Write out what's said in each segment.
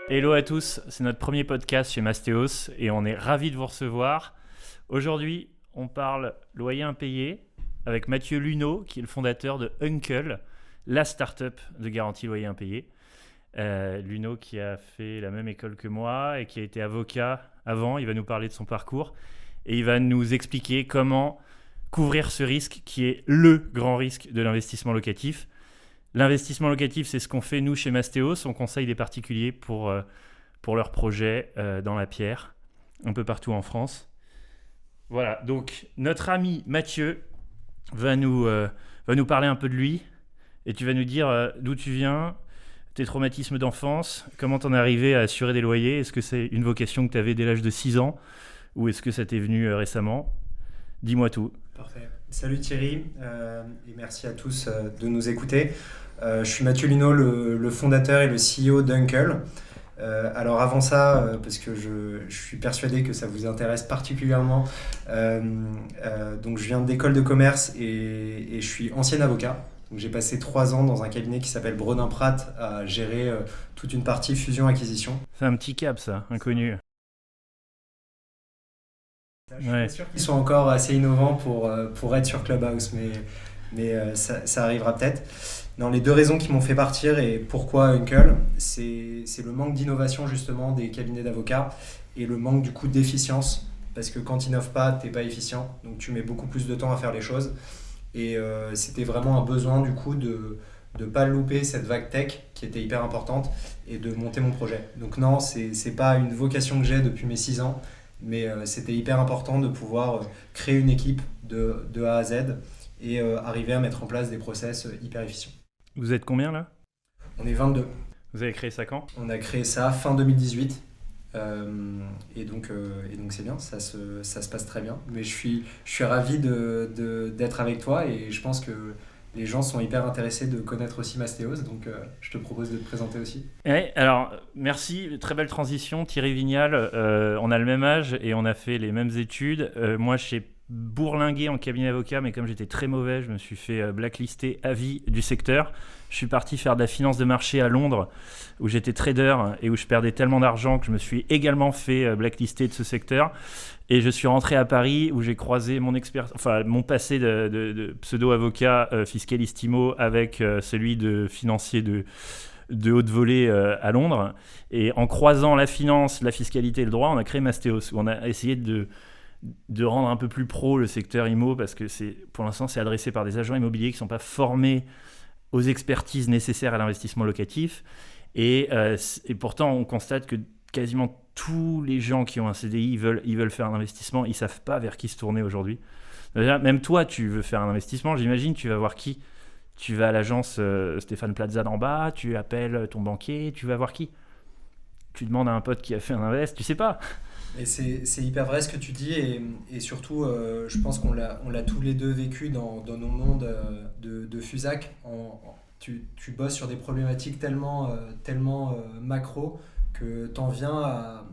Hello à tous, c'est notre premier podcast chez Mastéos et on est ravis de vous recevoir. Aujourd'hui, on parle loyer impayé avec Mathieu Luneau, qui est le fondateur de Uncle, la start-up de garantie loyer impayé. Luneau qui a fait la même école que moi et qui a été avocat avant, il va nous parler de son parcours et il va nous expliquer comment couvrir ce risque qui est le grand risque de l'investissement locatif. L'investissement locatif, c'est ce qu'on fait nous chez Mastéos. On conseille des particuliers pour leurs projets dans la pierre, un peu partout en France. Voilà, donc notre ami Mathieu va nous parler un peu de lui et tu vas nous dire d'où tu viens, tes traumatismes d'enfance, comment t'en es arrivé à assurer des loyers. Est-ce que c'est une vocation que tu avais dès l'âge de 6 ans ou est-ce que ça t'est venu récemment? Dis-moi tout. Parfait. Salut Thierry et merci à tous de nous écouter. Je suis Mathieu Luneau, le fondateur et le CEO d'Uncle. Alors avant ça, parce que je suis persuadé que ça vous intéresse particulièrement, donc je viens d'école de commerce et je suis ancien avocat. Donc j'ai passé 3 ans dans un cabinet qui s'appelle Bredin Pratt à gérer toute une partie fusion-acquisition. C'est un petit cap ça, inconnu. Je suis pas sûr qu'ils sont encore assez innovants pour être sur Clubhouse, mais ça arrivera peut-être. Non, les deux raisons qui m'ont fait partir et pourquoi Uncle, c'est le manque d'innovation justement des cabinets d'avocats et le manque du coup d'efficience. Parce que quand tu n'innoves pas, tu n'es pas efficient, donc tu mets beaucoup plus de temps à faire les choses. Et c'était vraiment un besoin du coup de ne pas louper cette vague tech qui était hyper importante et de monter mon projet. Donc non, c'est pas une vocation que j'ai depuis mes 6 ans, mais c'était hyper important de pouvoir créer une équipe de A à Z et arriver à mettre en place des process hyper efficients. Vous êtes combien là? On est 22. Vous avez créé ça quand? On a créé ça fin 2018. Et donc c'est bien, ça se passe très bien. Mais je suis ravi d'être avec toi et je pense que les gens sont hyper intéressés de connaître aussi Mastéos, donc je te propose de te présenter aussi. Ouais, alors, merci, très belle transition. Thierry Vignal, on a le même âge et on a fait les mêmes études. Moi, j'ai bourlingué en cabinet d'avocat, mais comme j'étais très mauvais, je me suis fait blacklister à vie du secteur. Je suis parti faire de la finance de marché à Londres, où j'étais trader et où je perdais tellement d'argent que je me suis également fait blacklister de ce secteur. Et je suis rentré à Paris où j'ai croisé mon passé de pseudo-avocat fiscaliste-IMO avec celui de financier de haute volée à Londres. Et en croisant la finance, la fiscalité et le droit, on a créé Mastéos, où on a essayé de rendre un peu plus pro le secteur IMO parce que pour l'instant, c'est adressé par des agents immobiliers qui ne sont pas formés aux expertises nécessaires à l'investissement locatif. Et pourtant, on constate que quasiment tous les gens qui ont un CDI, ils veulent faire un investissement, ils ne savent pas vers qui se tourner aujourd'hui. Même toi, tu veux faire un investissement, j'imagine, tu vas voir qui? Tu vas à l'agence Stéphane Plaza d'en bas, tu appelles ton banquier, tu vas voir qui? Tu demandes à un pote qui a fait un invest, tu sais pas. Et c'est hyper vrai ce que tu dis et surtout je pense qu'on l'a tous les deux vécu dans nos mondes de Fusac. Tu bosses sur des problématiques tellement macro que t'en viens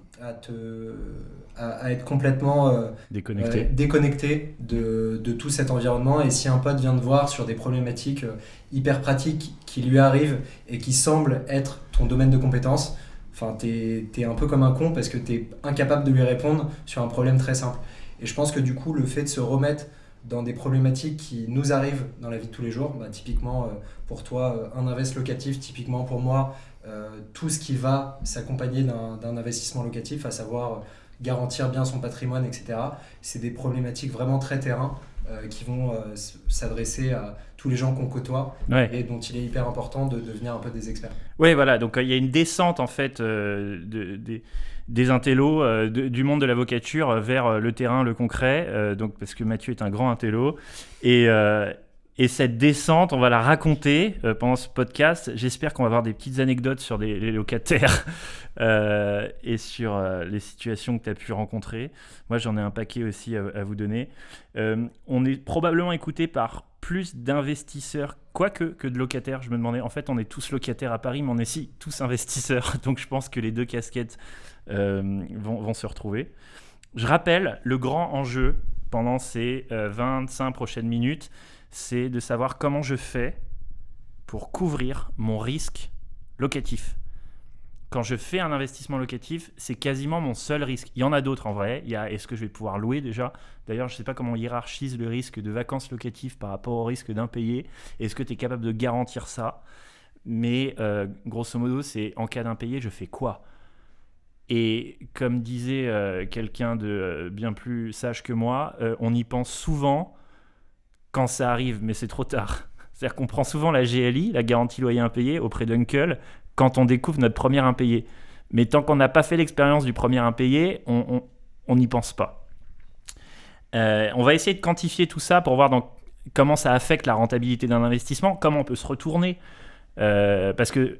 à être complètement déconnecté de tout cet environnement. Et si un pote vient te voir sur des problématiques hyper pratiques qui lui arrivent et qui semblent être ton domaine de compétence, enfin, t'es un peu comme un con parce que t'es incapable de lui répondre sur un problème très simple. Et je pense que du coup, le fait de se remettre dans des problématiques qui nous arrivent dans la vie de tous les jours, typiquement pour toi, un invest locatif, typiquement pour moi, tout ce qui va s'accompagner d'un investissement locatif, à savoir garantir bien son patrimoine, etc. C'est des problématiques vraiment très terrain qui vont s'adresser à tous les gens qu'on côtoie et dont il est hyper important de devenir un peu des experts. Oui, voilà, donc il y a une descente en fait des intellos, du monde de l'avocature vers le terrain, le concret, donc, parce que Mathieu est un grand intello. Et cette descente, on va la raconter pendant ce podcast. J'espère qu'on va avoir des petites anecdotes sur les locataires et sur les situations que tu as pu rencontrer. Moi, j'en ai un paquet aussi à vous donner. On est probablement écouté par plus d'investisseurs, quoique que de locataires. Je me demandais, en fait, on est tous locataires à Paris, mais on est aussi tous investisseurs. Donc, je pense que les deux casquettes vont se retrouver. Je rappelle, le grand enjeu pendant ces 25 prochaines minutes, c'est de savoir comment je fais pour couvrir mon risque locatif. quand je fais un investissement locatif, c'est quasiment mon seul risque. Il y en a d'autres en vrai. Il y a est-ce que je vais pouvoir louer déjà ? D'ailleurs, je ne sais pas comment on hiérarchise le risque de vacances locatives par rapport au risque d'impayé. Est-ce que tu es capable de garantir ça ? Mais grosso modo, c'est en cas d'impayé, je fais quoi ? Et comme disait quelqu'un de bien plus sage que moi, on y pense souvent quand ça arrive, mais c'est trop tard. C'est-à-dire qu'on prend souvent la GLI, la garantie loyer impayé, auprès d'Uncle, quand on découvre notre premier impayé. Mais tant qu'on n'a pas fait l'expérience du premier impayé, on n'y pense pas. On va essayer de quantifier tout ça pour voir comment ça affecte la rentabilité d'un investissement, comment on peut se retourner. Parce que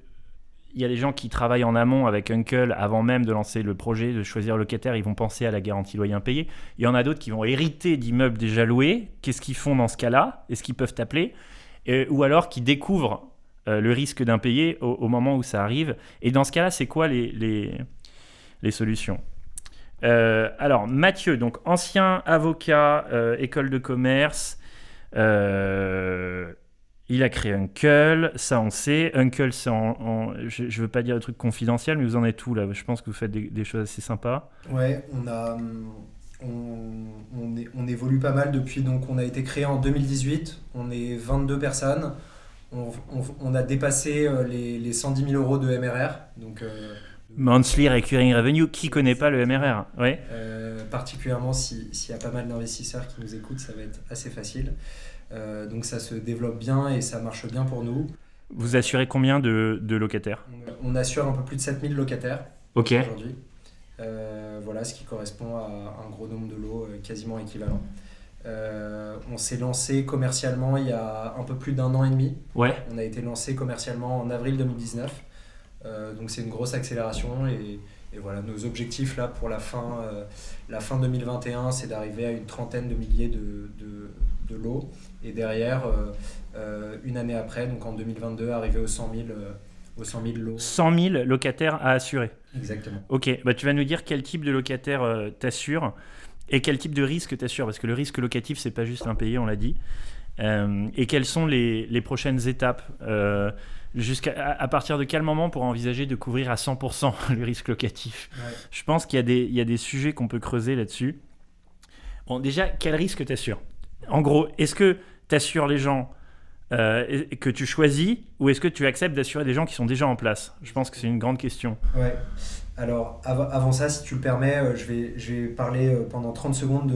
il y a des gens qui travaillent en amont avec Uncle avant même de lancer le projet, de choisir le locataire, ils vont penser à la garantie loyer impayé. Il y en a d'autres qui vont hériter d'immeubles déjà loués. Qu'est-ce qu'ils font dans ce cas-là ? Est-ce qu'ils peuvent t'appeler ? Ou alors qui découvrent le risque d'impayé au moment où ça arrive. Et dans ce cas-là, c'est quoi les solutions ? Alors, Mathieu, donc ancien avocat, école de commerce, il a créé Uncle, ça on sait. Uncle, c'est je ne veux pas dire de trucs confidentiels, mais vous en êtes où là ? Je pense que vous faites des choses assez sympas. Ouais, on évolue pas mal depuis, donc on a été créé en 2018, on est 22 personnes, on a dépassé les 110 000 euros de MRR. Donc, Monthly Recurring Revenue, qui connaît pas le MRR ? Ouais. Particulièrement s'il y a pas mal d'investisseurs qui nous écoutent, ça va être assez facile. Donc ça se développe bien et ça marche bien pour nous. Vous assurez combien de locataires ? On assure un peu plus de 7000 locataires aujourd'hui. Voilà, ce qui correspond à un gros nombre de lots quasiment équivalent. On s'est lancé commercialement il y a un peu plus d'1 an et demi. Ouais. On a été lancé commercialement en avril 2019. Donc c'est une grosse accélération et voilà, nos objectifs là pour la fin 2021, c'est d'arriver à une trentaine de milliers de lots et derrière, une année après, donc en 2022, arriver aux 100 000 lots. 100 000 locataires à assurer. Exactement. Ok, bah tu vas nous dire quel type de locataire t'assure et quel type de risque t'assure, parce que le risque locatif, c'est pas juste l'impayé, on l'a dit. Et quelles sont les prochaines étapes à partir de quel moment on pourra envisager de couvrir à 100% le risque locatif ? Ouais. Je pense qu'il y a des sujets qu'on peut creuser là-dessus. Bon, déjà, quel risque t'assures ? En gros, est-ce que t'assures les gens que tu choisis ou est-ce que tu acceptes d'assurer des gens qui sont déjà en place ? Je pense que c'est une grande question. Ouais. Alors, avant ça, si tu le permets, je vais parler pendant 30 secondes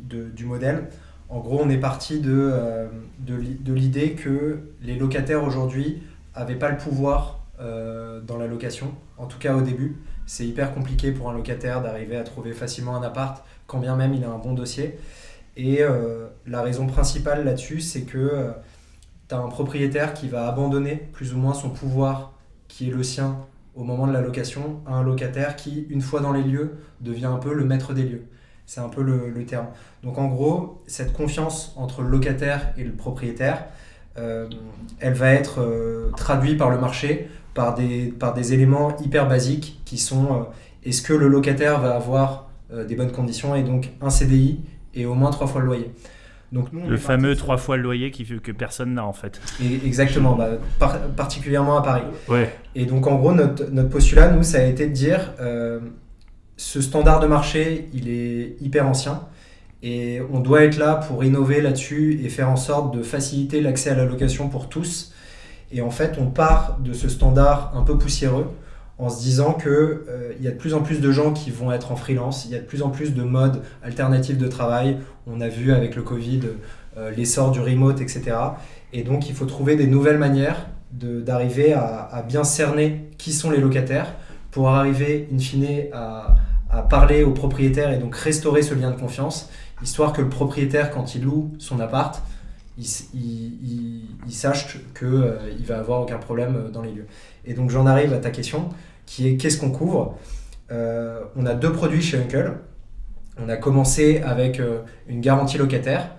du modèle. En gros, on est parti de l'idée que les locataires aujourd'hui n'avaient pas le pouvoir dans la location, en tout cas au début. C'est hyper compliqué pour un locataire d'arriver à trouver facilement un appart, quand bien même il a un bon dossier. Et la raison principale là-dessus, c'est que tu as un propriétaire qui va abandonner plus ou moins son pouvoir, qui est le sien au moment de la location, à un locataire qui, une fois dans les lieux, devient un peu le maître des lieux. C'est un peu le terme. Donc en gros, cette confiance entre le locataire et le propriétaire, elle va être traduite par le marché par des éléments hyper basiques qui sont est-ce que le locataire va avoir des bonnes conditions et donc un CDI et au moins 3 fois le loyer. Donc nous, le fameux 3 fois le loyer que personne n'a en fait. Exactement, particulièrement à Paris. Ouais. Et donc en gros, notre postulat, nous, ça a été de dire ce standard de marché, il est hyper ancien et on doit être là pour innover là-dessus et faire en sorte de faciliter l'accès à la location pour tous. Et en fait, on part de ce standard un peu poussiéreux en se disant qu'il y a de plus en plus de gens qui vont être en freelance, il y a de plus en plus de modes alternatifs de travail. On a vu avec le Covid l'essor du remote, etc. Et donc, il faut trouver des nouvelles manières d'arriver à bien cerner qui sont les locataires pour arriver, in fine, à parler aux propriétaires et donc restaurer ce lien de confiance, histoire que le propriétaire, quand il loue son appart, il sache qu'il va avoir aucun problème dans les lieux. Et donc j'en arrive à ta question, qui est qu'est-ce qu'on couvre ? On a 2 produits chez Uncle. On a commencé avec une garantie locataire.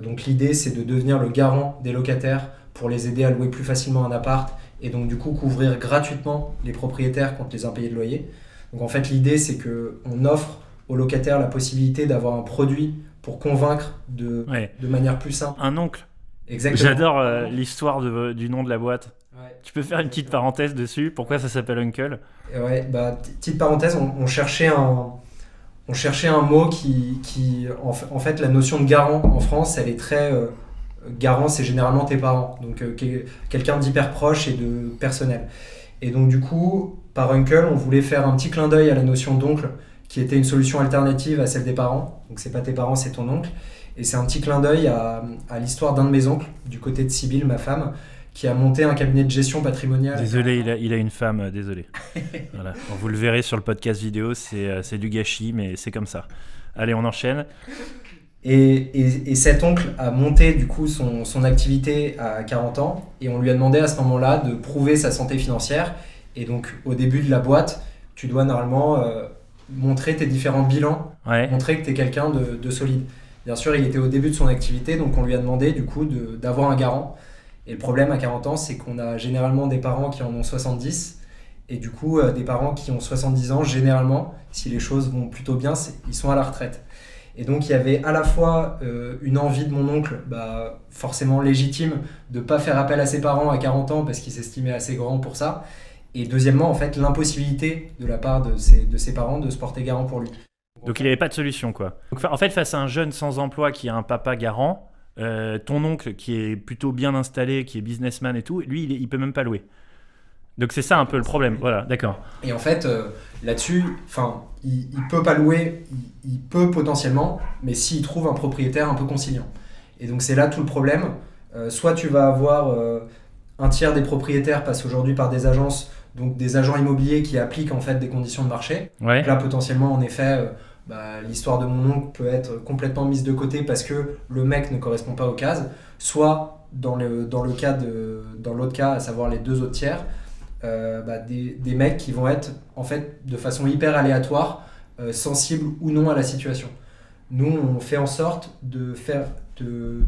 Donc l'idée, c'est de devenir le garant des locataires pour les aider à louer plus facilement un appart et donc du coup couvrir gratuitement les propriétaires contre les impayés de loyer. Donc en fait, l'idée, c'est qu'on offre aux locataires la possibilité d'avoir un produit pour convaincre de manière plus simple. Un oncle Exactement. J'adore l'histoire du nom de la boîte. Ouais. Tu peux faire une petite parenthèse dessus? Pourquoi ça s'appelle Uncle? Ouais, petite parenthèse, on cherchait un mot qui en fait, la notion de garant en France, elle est très garant, c'est généralement tes parents, donc quelqu'un d'hyper proche et de personnel. Et donc du coup, par Uncle, on voulait faire un petit clin d'œil à la notion d'oncle, qui était une solution alternative à celle des parents. Donc c'est pas tes parents, c'est ton oncle. Et c'est un petit clin d'œil à l'histoire d'un de mes oncles, du côté de Sybille, ma femme, qui a monté un cabinet de gestion patrimoniale. Désolé, il a une femme, désolé. Voilà. Vous le verrez sur le podcast vidéo, c'est du gâchis, mais c'est comme ça. Allez, on enchaîne. Et cet oncle a monté du coup son activité à 40 ans, et on lui a demandé à ce moment-là de prouver sa santé financière. Et donc au début de la boîte, tu dois normalement montrer tes différents bilans, montrer que tu es quelqu'un de solide. Bien sûr, il était au début de son activité, donc on lui a demandé du coup d'avoir un garant. Et le problème à 40 ans, c'est qu'on a généralement des parents qui en ont 70, et du coup des parents qui ont 70 ans, généralement, si les choses vont plutôt bien, ils sont à la retraite. Et donc il y avait à la fois une envie de mon oncle, forcément légitime, de ne pas faire appel à ses parents à 40 ans parce qu'il s'estimait assez grand pour ça. Et deuxièmement, en fait, l'impossibilité de la part de ses parents de se porter garant pour lui. Donc il n'avait pas de solution, quoi. Donc, en fait, face à un jeune sans emploi qui a un papa garant, ton oncle qui est plutôt bien installé, qui est businessman et tout, lui, il peut même pas louer. Donc c'est ça un peu le problème. Voilà, d'accord. Et en fait, là-dessus, il peut pas louer, il peut potentiellement, mais s'il trouve un propriétaire un peu conciliant. Et donc c'est là tout le problème. Soit tu vas avoir un tiers des propriétaires passent aujourd'hui par des agences, donc des agents immobiliers qui appliquent en fait des conditions de marché. Ouais. Donc là, potentiellement, en effet, l'histoire de mon oncle peut être complètement mise de côté parce que le mec ne correspond pas aux cases. Soit dans l'autre cas, à savoir les deux autres tiers, des mecs qui vont être en fait de façon hyper aléatoire, sensibles ou non à la situation. Nous, on fait en sorte de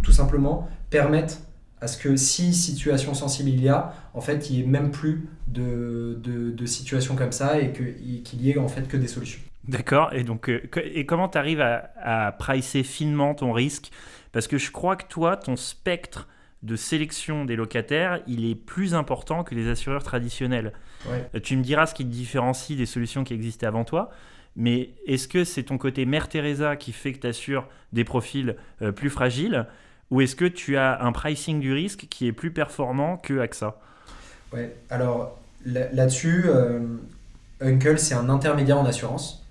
tout simplement permettre à ce que si situation sensible il y a, en fait, il n'y ait même plus de situations comme ça et qu'il y ait en fait que des solutions. D'accord. Et donc, comment tu arrives à pricer finement ton risque? Parce que je crois que toi, ton spectre de sélection des locataires, il est plus important que les assureurs traditionnels. Ouais. Tu me diras ce qui te différencie des solutions qui existaient avant toi, mais est-ce que c'est ton côté Mère Teresa qui fait que tu assures des profils plus fragiles, ou est-ce que tu as un pricing du risque qui est plus performant que AXA? Ouais, alors là-dessus, Uncle, c'est un intermédiaire en assurance.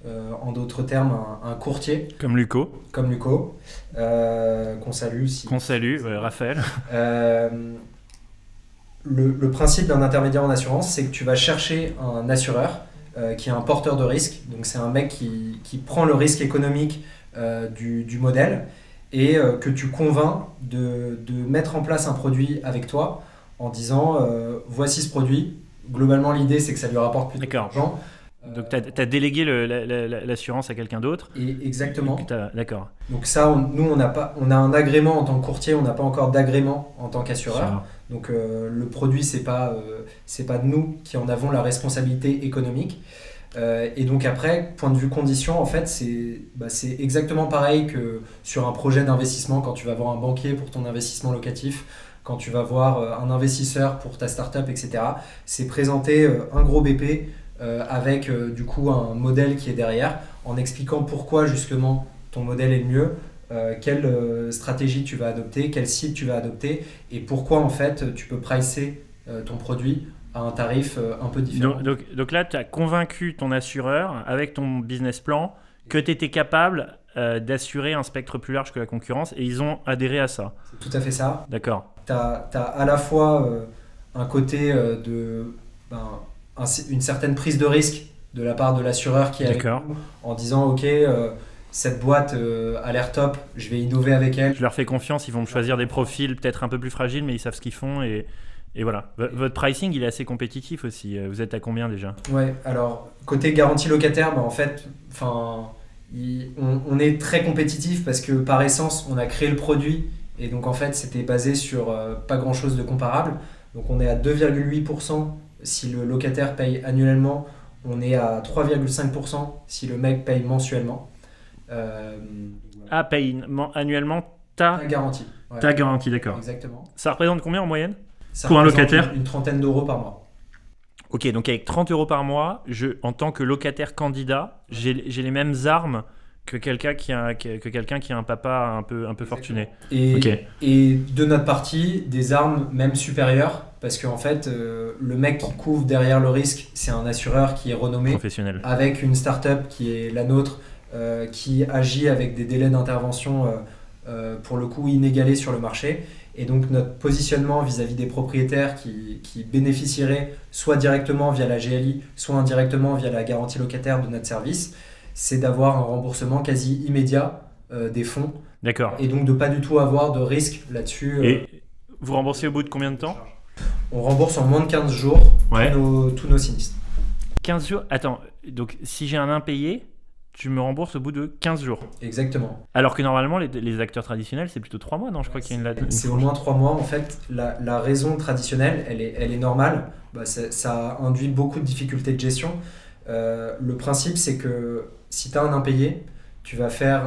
En d'autres termes, un courtier. Comme Luco. Qu'on salue. Qu'on salue, Raphaël. Le principe d'un intermédiaire en assurance, c'est que tu vas chercher un assureur qui est un porteur de risque. Donc c'est un mec qui prend le risque économique du modèle et que tu convaincs de mettre en place un produit avec toi en disant voici ce produit. Globalement, l'idée, c'est que ça lui rapporte plus d'argent. Donc, tu as délégué l'assurance à quelqu'un d'autre. Exactement. D'accord. Donc ça, nous, on a un agrément en tant que courtier, on n'a pas encore d'agrément en tant qu'assureur. Donc le produit, c'est pas nous qui en avons la responsabilité économique. Et donc après, point de vue conditions, en fait, c'est exactement pareil que sur un projet d'investissement, quand tu vas voir un banquier pour ton investissement locatif, quand tu vas voir un investisseur pour ta startup, etc. C'est présenter un gros BP avec du coup un modèle qui est derrière, en expliquant pourquoi justement ton modèle est le mieux, quelle stratégie tu vas adopter, quelle cible tu vas adopter, et pourquoi en fait tu peux pricer ton produit à un tarif un peu différent. Donc là, tu as convaincu ton assureur avec ton business plan que tu étais capable d'assurer un spectre plus large que la concurrence, et ils ont adhéré à ça. C'est tout à fait ça. D'accord. Tu as à la fois un côté une certaine prise de risque de la part de l'assureur qui est avec nous, en disant ok, cette boîte a l'air top, je vais innover avec elle. Je leur fais confiance, ils vont me choisir des profils peut-être un peu plus fragiles, mais ils savent ce qu'ils font, et voilà. Votre pricing, il est assez compétitif aussi. Vous êtes à combien déjà? Ouais, alors côté garantie locataire, en fait, on est très compétitif parce que par essence, on a créé le produit, et donc en fait, c'était basé sur pas grand-chose de comparable. Donc on est à 2,8% si le locataire paye annuellement, on est à 3,5% si le mec paye mensuellement. Paye annuellement ta garantie. Ouais. Ta garantie, d'accord. Exactement. Ça représente combien en moyenne ça pour un locataire? Une trentaine d'euros par mois. Ok, donc avec 30 euros par mois, en tant que locataire candidat, j'ai les mêmes armes que quelqu'un qui a un papa un peu fortuné. Et de notre partie, des armes même supérieures, parce qu'en fait, le mec qui couvre derrière le risque, c'est un assureur qui est renommé, professionnel, avec une start-up qui est la nôtre, qui agit avec des délais d'intervention pour le coup inégalés sur le marché. Et donc notre positionnement vis-à-vis des propriétaires qui bénéficieraient soit directement via la GLI, soit indirectement via la garantie locataire de notre service, c'est d'avoir un remboursement quasi immédiat des fonds. D'accord. Et donc de pas du tout avoir de risque là-dessus. Et vous remboursez au bout de combien de temps ? On rembourse en moins de 15 jours tous nos sinistres. 15 jours ? Attends, donc si j'ai un impayé, tu me rembourses au bout de 15 jours. Exactement. Alors que normalement, les acteurs traditionnels, c'est plutôt 3 mois, non ? Je crois qu'il y a une c'est au moins 3 mois. En fait, la raison traditionnelle, elle est normale. Ça induit beaucoup de difficultés de gestion. Le principe, c'est que si tu as un impayé, tu vas faire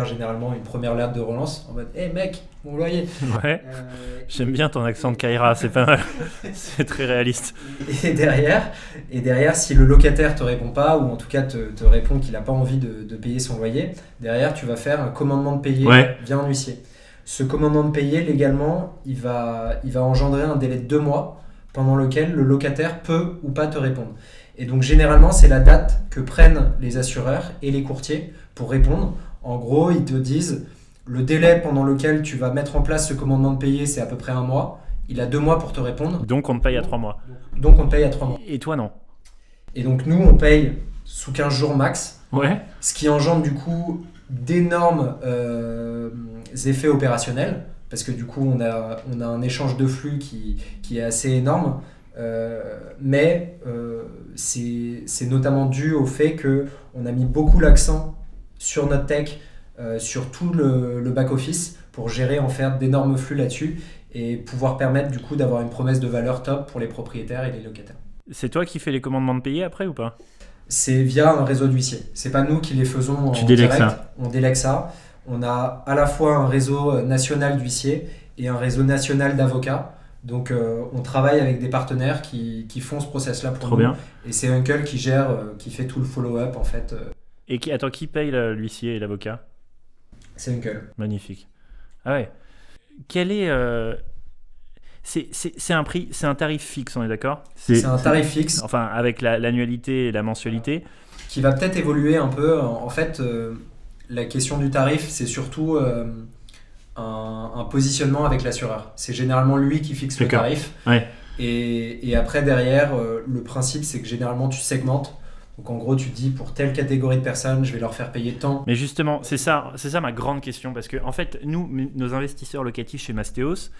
généralement une première lettre de relance en mode « Hey mec, mon loyer !» Ouais, j'aime bien ton accent de Kaira, c'est pas mal, c'est très réaliste. Et derrière, si le locataire te répond pas, ou en tout cas te répond qu'il n'a pas envie de payer son loyer, derrière tu vas faire un commandement de payer via un huissier. Ce commandement de payer, légalement, il va engendrer un délai de 2 mois pendant lequel le locataire peut ou pas te répondre. Et donc généralement, c'est la date que prennent les assureurs et les courtiers pour répondre. En gros, ils te disent le délai pendant lequel tu vas mettre en place ce commandement de payer, c'est à peu près 1 mois. Il a 2 mois pour te répondre. Donc on te paye à 3 mois. Donc on te paye à 3 mois. Et toi, non. Et donc nous, on paye sous 15 jours max. Ouais. Ce qui engendre du coup d'énormes effets opérationnels. Parce que du coup, on a un échange de flux qui est assez énorme. Mais c'est notamment dû au fait qu'on a mis beaucoup l'accent sur notre tech, sur tout le back-office pour gérer en fait d'énormes flux là-dessus et pouvoir permettre du coup d'avoir une promesse de valeur top pour les propriétaires et les locataires. C'est toi qui fais les commandements de payer après ou pas ? C'est via un réseau d'huissiers. C'est pas nous qui les faisons en direct. On délègue ça. On a à la fois un réseau national d'huissiers et un réseau national d'avocats. Donc on travaille avec des partenaires qui font ce process-là pour nous. Bien. Et c'est Uncle qui gère, qui fait tout le follow-up en fait. Et qui paye l'huissier et l'avocat ? C'est Uncle. Magnifique. Ah ouais. Quel est c'est un prix, c'est un tarif fixe, on est d'accord ? C'est un tarif fixe. Enfin, avec l'annualité et la mensualité. Qui va peut-être évoluer un peu. En fait, la question du tarif, c'est surtout un positionnement avec l'assureur. C'est généralement lui qui fixe le tarif. Ouais. Et après, derrière, le principe, c'est que généralement, tu segmentes. Donc en gros, tu te dis pour telle catégorie de personnes, je vais leur faire payer tant. Mais justement, c'est ça ma grande question. Parce que en fait, nos investisseurs locatifs chez Mastéos,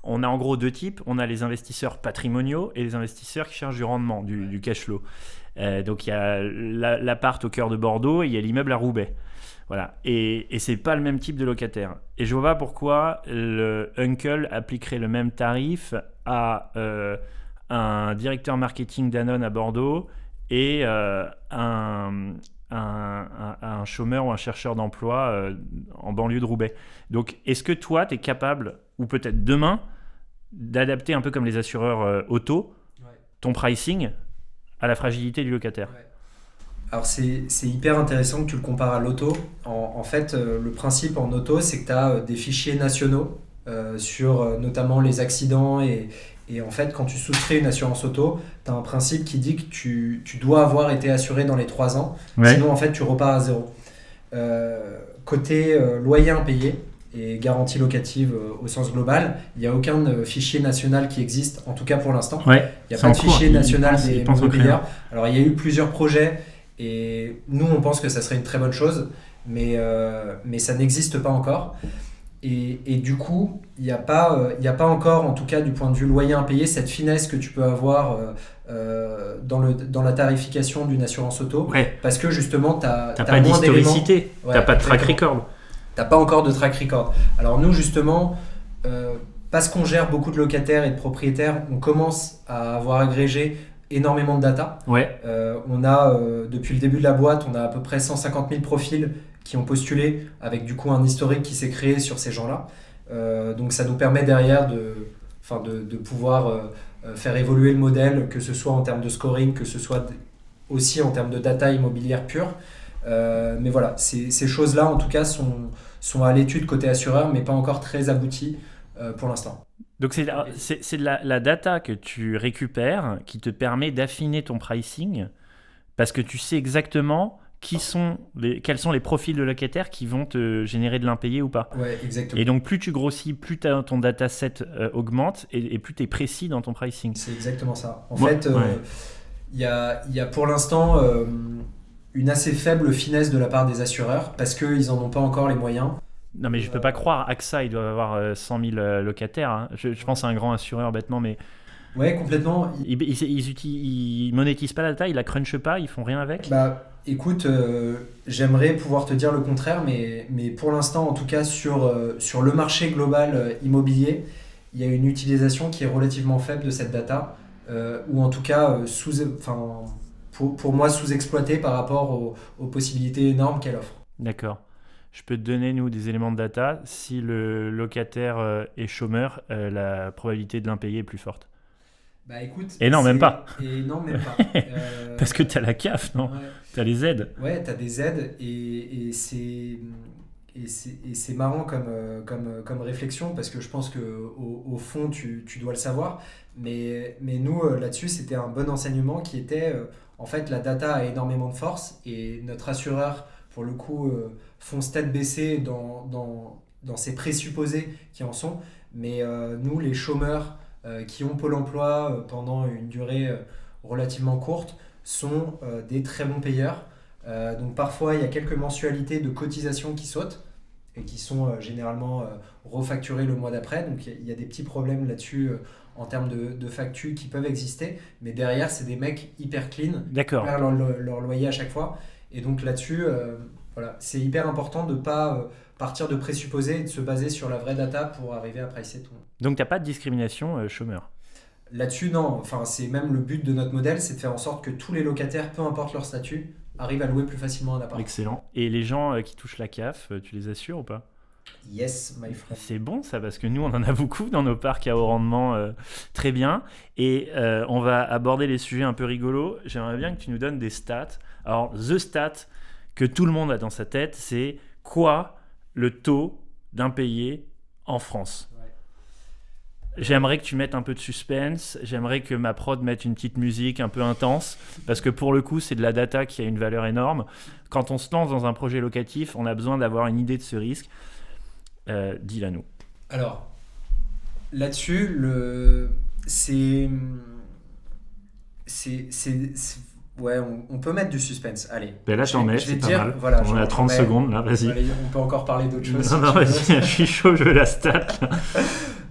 on a en gros 2 types. On a les investisseurs patrimoniaux et les investisseurs qui cherchent du rendement, du cash flow. Donc il y a l'appart au cœur de Bordeaux et il y a l'immeuble à Roubaix. Voilà. Et c'est pas le même type de locataire. Et je vois pas pourquoi le Uncle appliquerait le même tarif à un directeur marketing Danone à Bordeaux et un chômeur ou un chercheur d'emploi en banlieue de Roubaix. Donc, est-ce que toi, tu es capable, ou peut-être demain, d'adapter un peu comme les assureurs auto, ton pricing à la fragilité du locataire ? Alors, c'est hyper intéressant que tu le compares à l'auto. En fait, le principe en auto, c'est que tu as des fichiers nationaux sur notamment les accidents et en fait, quand tu souscris une assurance auto, tu as un principe qui dit que tu dois avoir été assuré dans les 3 ans. Sinon, en fait, tu repars à zéro. Côté loyer impayé et garantie locative au sens global, il n'y a aucun fichier national qui existe, en tout cas pour l'instant. Il n'y a pas de fichier national des immobiliers. Alors, il y a eu plusieurs projets et nous, on pense que ça serait une très bonne chose, mais ça n'existe pas encore. Et du coup, il n'y a pas encore, en tout cas du point de vue loyer impayé, cette finesse que tu peux avoir dans la tarification d'une assurance auto. Parce que justement, tu n'as pas d'historicité, tu n'as pas de track record. Tu n'as pas encore de track record. Alors nous, justement, parce qu'on gère beaucoup de locataires et de propriétaires, on commence à avoir agrégé énormément de data. On a, depuis le début de la boîte, on a à peu près 150 000 profils qui ont postulé, avec du coup un historique qui s'est créé sur ces gens-là. Donc ça nous permet derrière de pouvoir faire évoluer le modèle, que ce soit en termes de scoring, que ce soit aussi en termes de data immobilière pure. Mais voilà, ces choses-là en tout cas sont à l'étude côté assureur, mais pas encore très abouties pour l'instant. Donc c'est de la data que tu récupères qui te permet d'affiner ton pricing parce que tu sais exactement quels sont les profils de locataires qui vont te générer de l'impayé ou pas. Ouais, exactement. Et donc plus tu grossis, plus ton dataset augmente et plus tu es précis dans ton pricing. C'est exactement ça. En fait, il y a pour l'instant une assez faible finesse de la part des assureurs parce qu'ils n'en ont pas encore les moyens. Non mais je peux pas croire, AXA il doit avoir 100 000 locataires, hein. Je pense à un grand assureur bêtement, mais... Ouais, complètement. Ils monétisent pas la data, ils la crunchent pas, ils font rien avec. Bah écoute, j'aimerais pouvoir te dire le contraire, mais pour l'instant en tout cas sur le marché global immobilier, il y a une utilisation qui est relativement faible de cette data, ou en tout cas pour moi sous-exploitée par rapport aux possibilités énormes qu'elle offre. D'accord. Je peux te donner, nous, des éléments de data. Si le locataire est chômeur, la probabilité de l'impayé est plus forte. Bah écoute... Et non, même pas. Et non, même pas. Parce que tu as la CAF, non ? Ouais. Tu as les aides. Ouais, tu as des aides et c'est marrant comme réflexion parce que je pense qu'au fond, tu dois le savoir. Mais nous, là-dessus, c'était un bon enseignement qui était... en fait, la data a énormément de force et notre assureur, pour le coup... fonce tête baissée dans ces présupposés qui en sont. Mais nous, les chômeurs qui ont Pôle emploi pendant une durée relativement courte sont des très bons payeurs. Donc parfois, il y a quelques mensualités de cotisations qui sautent et qui sont généralement refacturées le mois d'après. Donc il y a des petits problèmes là-dessus en termes de factures qui peuvent exister. Mais derrière, c'est des mecs hyper clean. D'accord. Qui payent leur loyer à chaque fois. Et donc là-dessus... Voilà, c'est hyper important de ne pas partir de présupposés et de se baser sur la vraie data pour arriver à pricer tout. Donc tu n'as pas de discrimination chômeur ? Là-dessus, non. Enfin, c'est même le but de notre modèle, c'est de faire en sorte que tous les locataires, peu importe leur statut, arrivent à louer plus facilement un appart. Excellent. Et les gens qui touchent la CAF, tu les assures ou pas ? Yes, my friend. C'est bon ça, parce que nous, on en a beaucoup dans nos parcs à haut rendement. Très bien. Et on va aborder les sujets un peu rigolos. J'aimerais bien que tu nous donnes des stats. Alors, the stat que tout le monde a dans sa tête, c'est quoi le taux d'impayé en France ? Ouais. J'aimerais que tu mettes un peu de suspense, j'aimerais que ma prod mette une petite musique un peu intense, parce que pour le coup, c'est de la data qui a une valeur énorme. Quand on se lance dans un projet locatif, on a besoin d'avoir une idée de ce risque. Dis-la nous. Alors, là-dessus, c'est ouais, on peut mettre du suspense. Allez. Ben là, t'en mets, c'est pas mal. Voilà, on a 30 secondes, là, vas-y. Allez, on peut encore parler d'autre chose. Non, vas-y, je suis chaud, je veux la stat.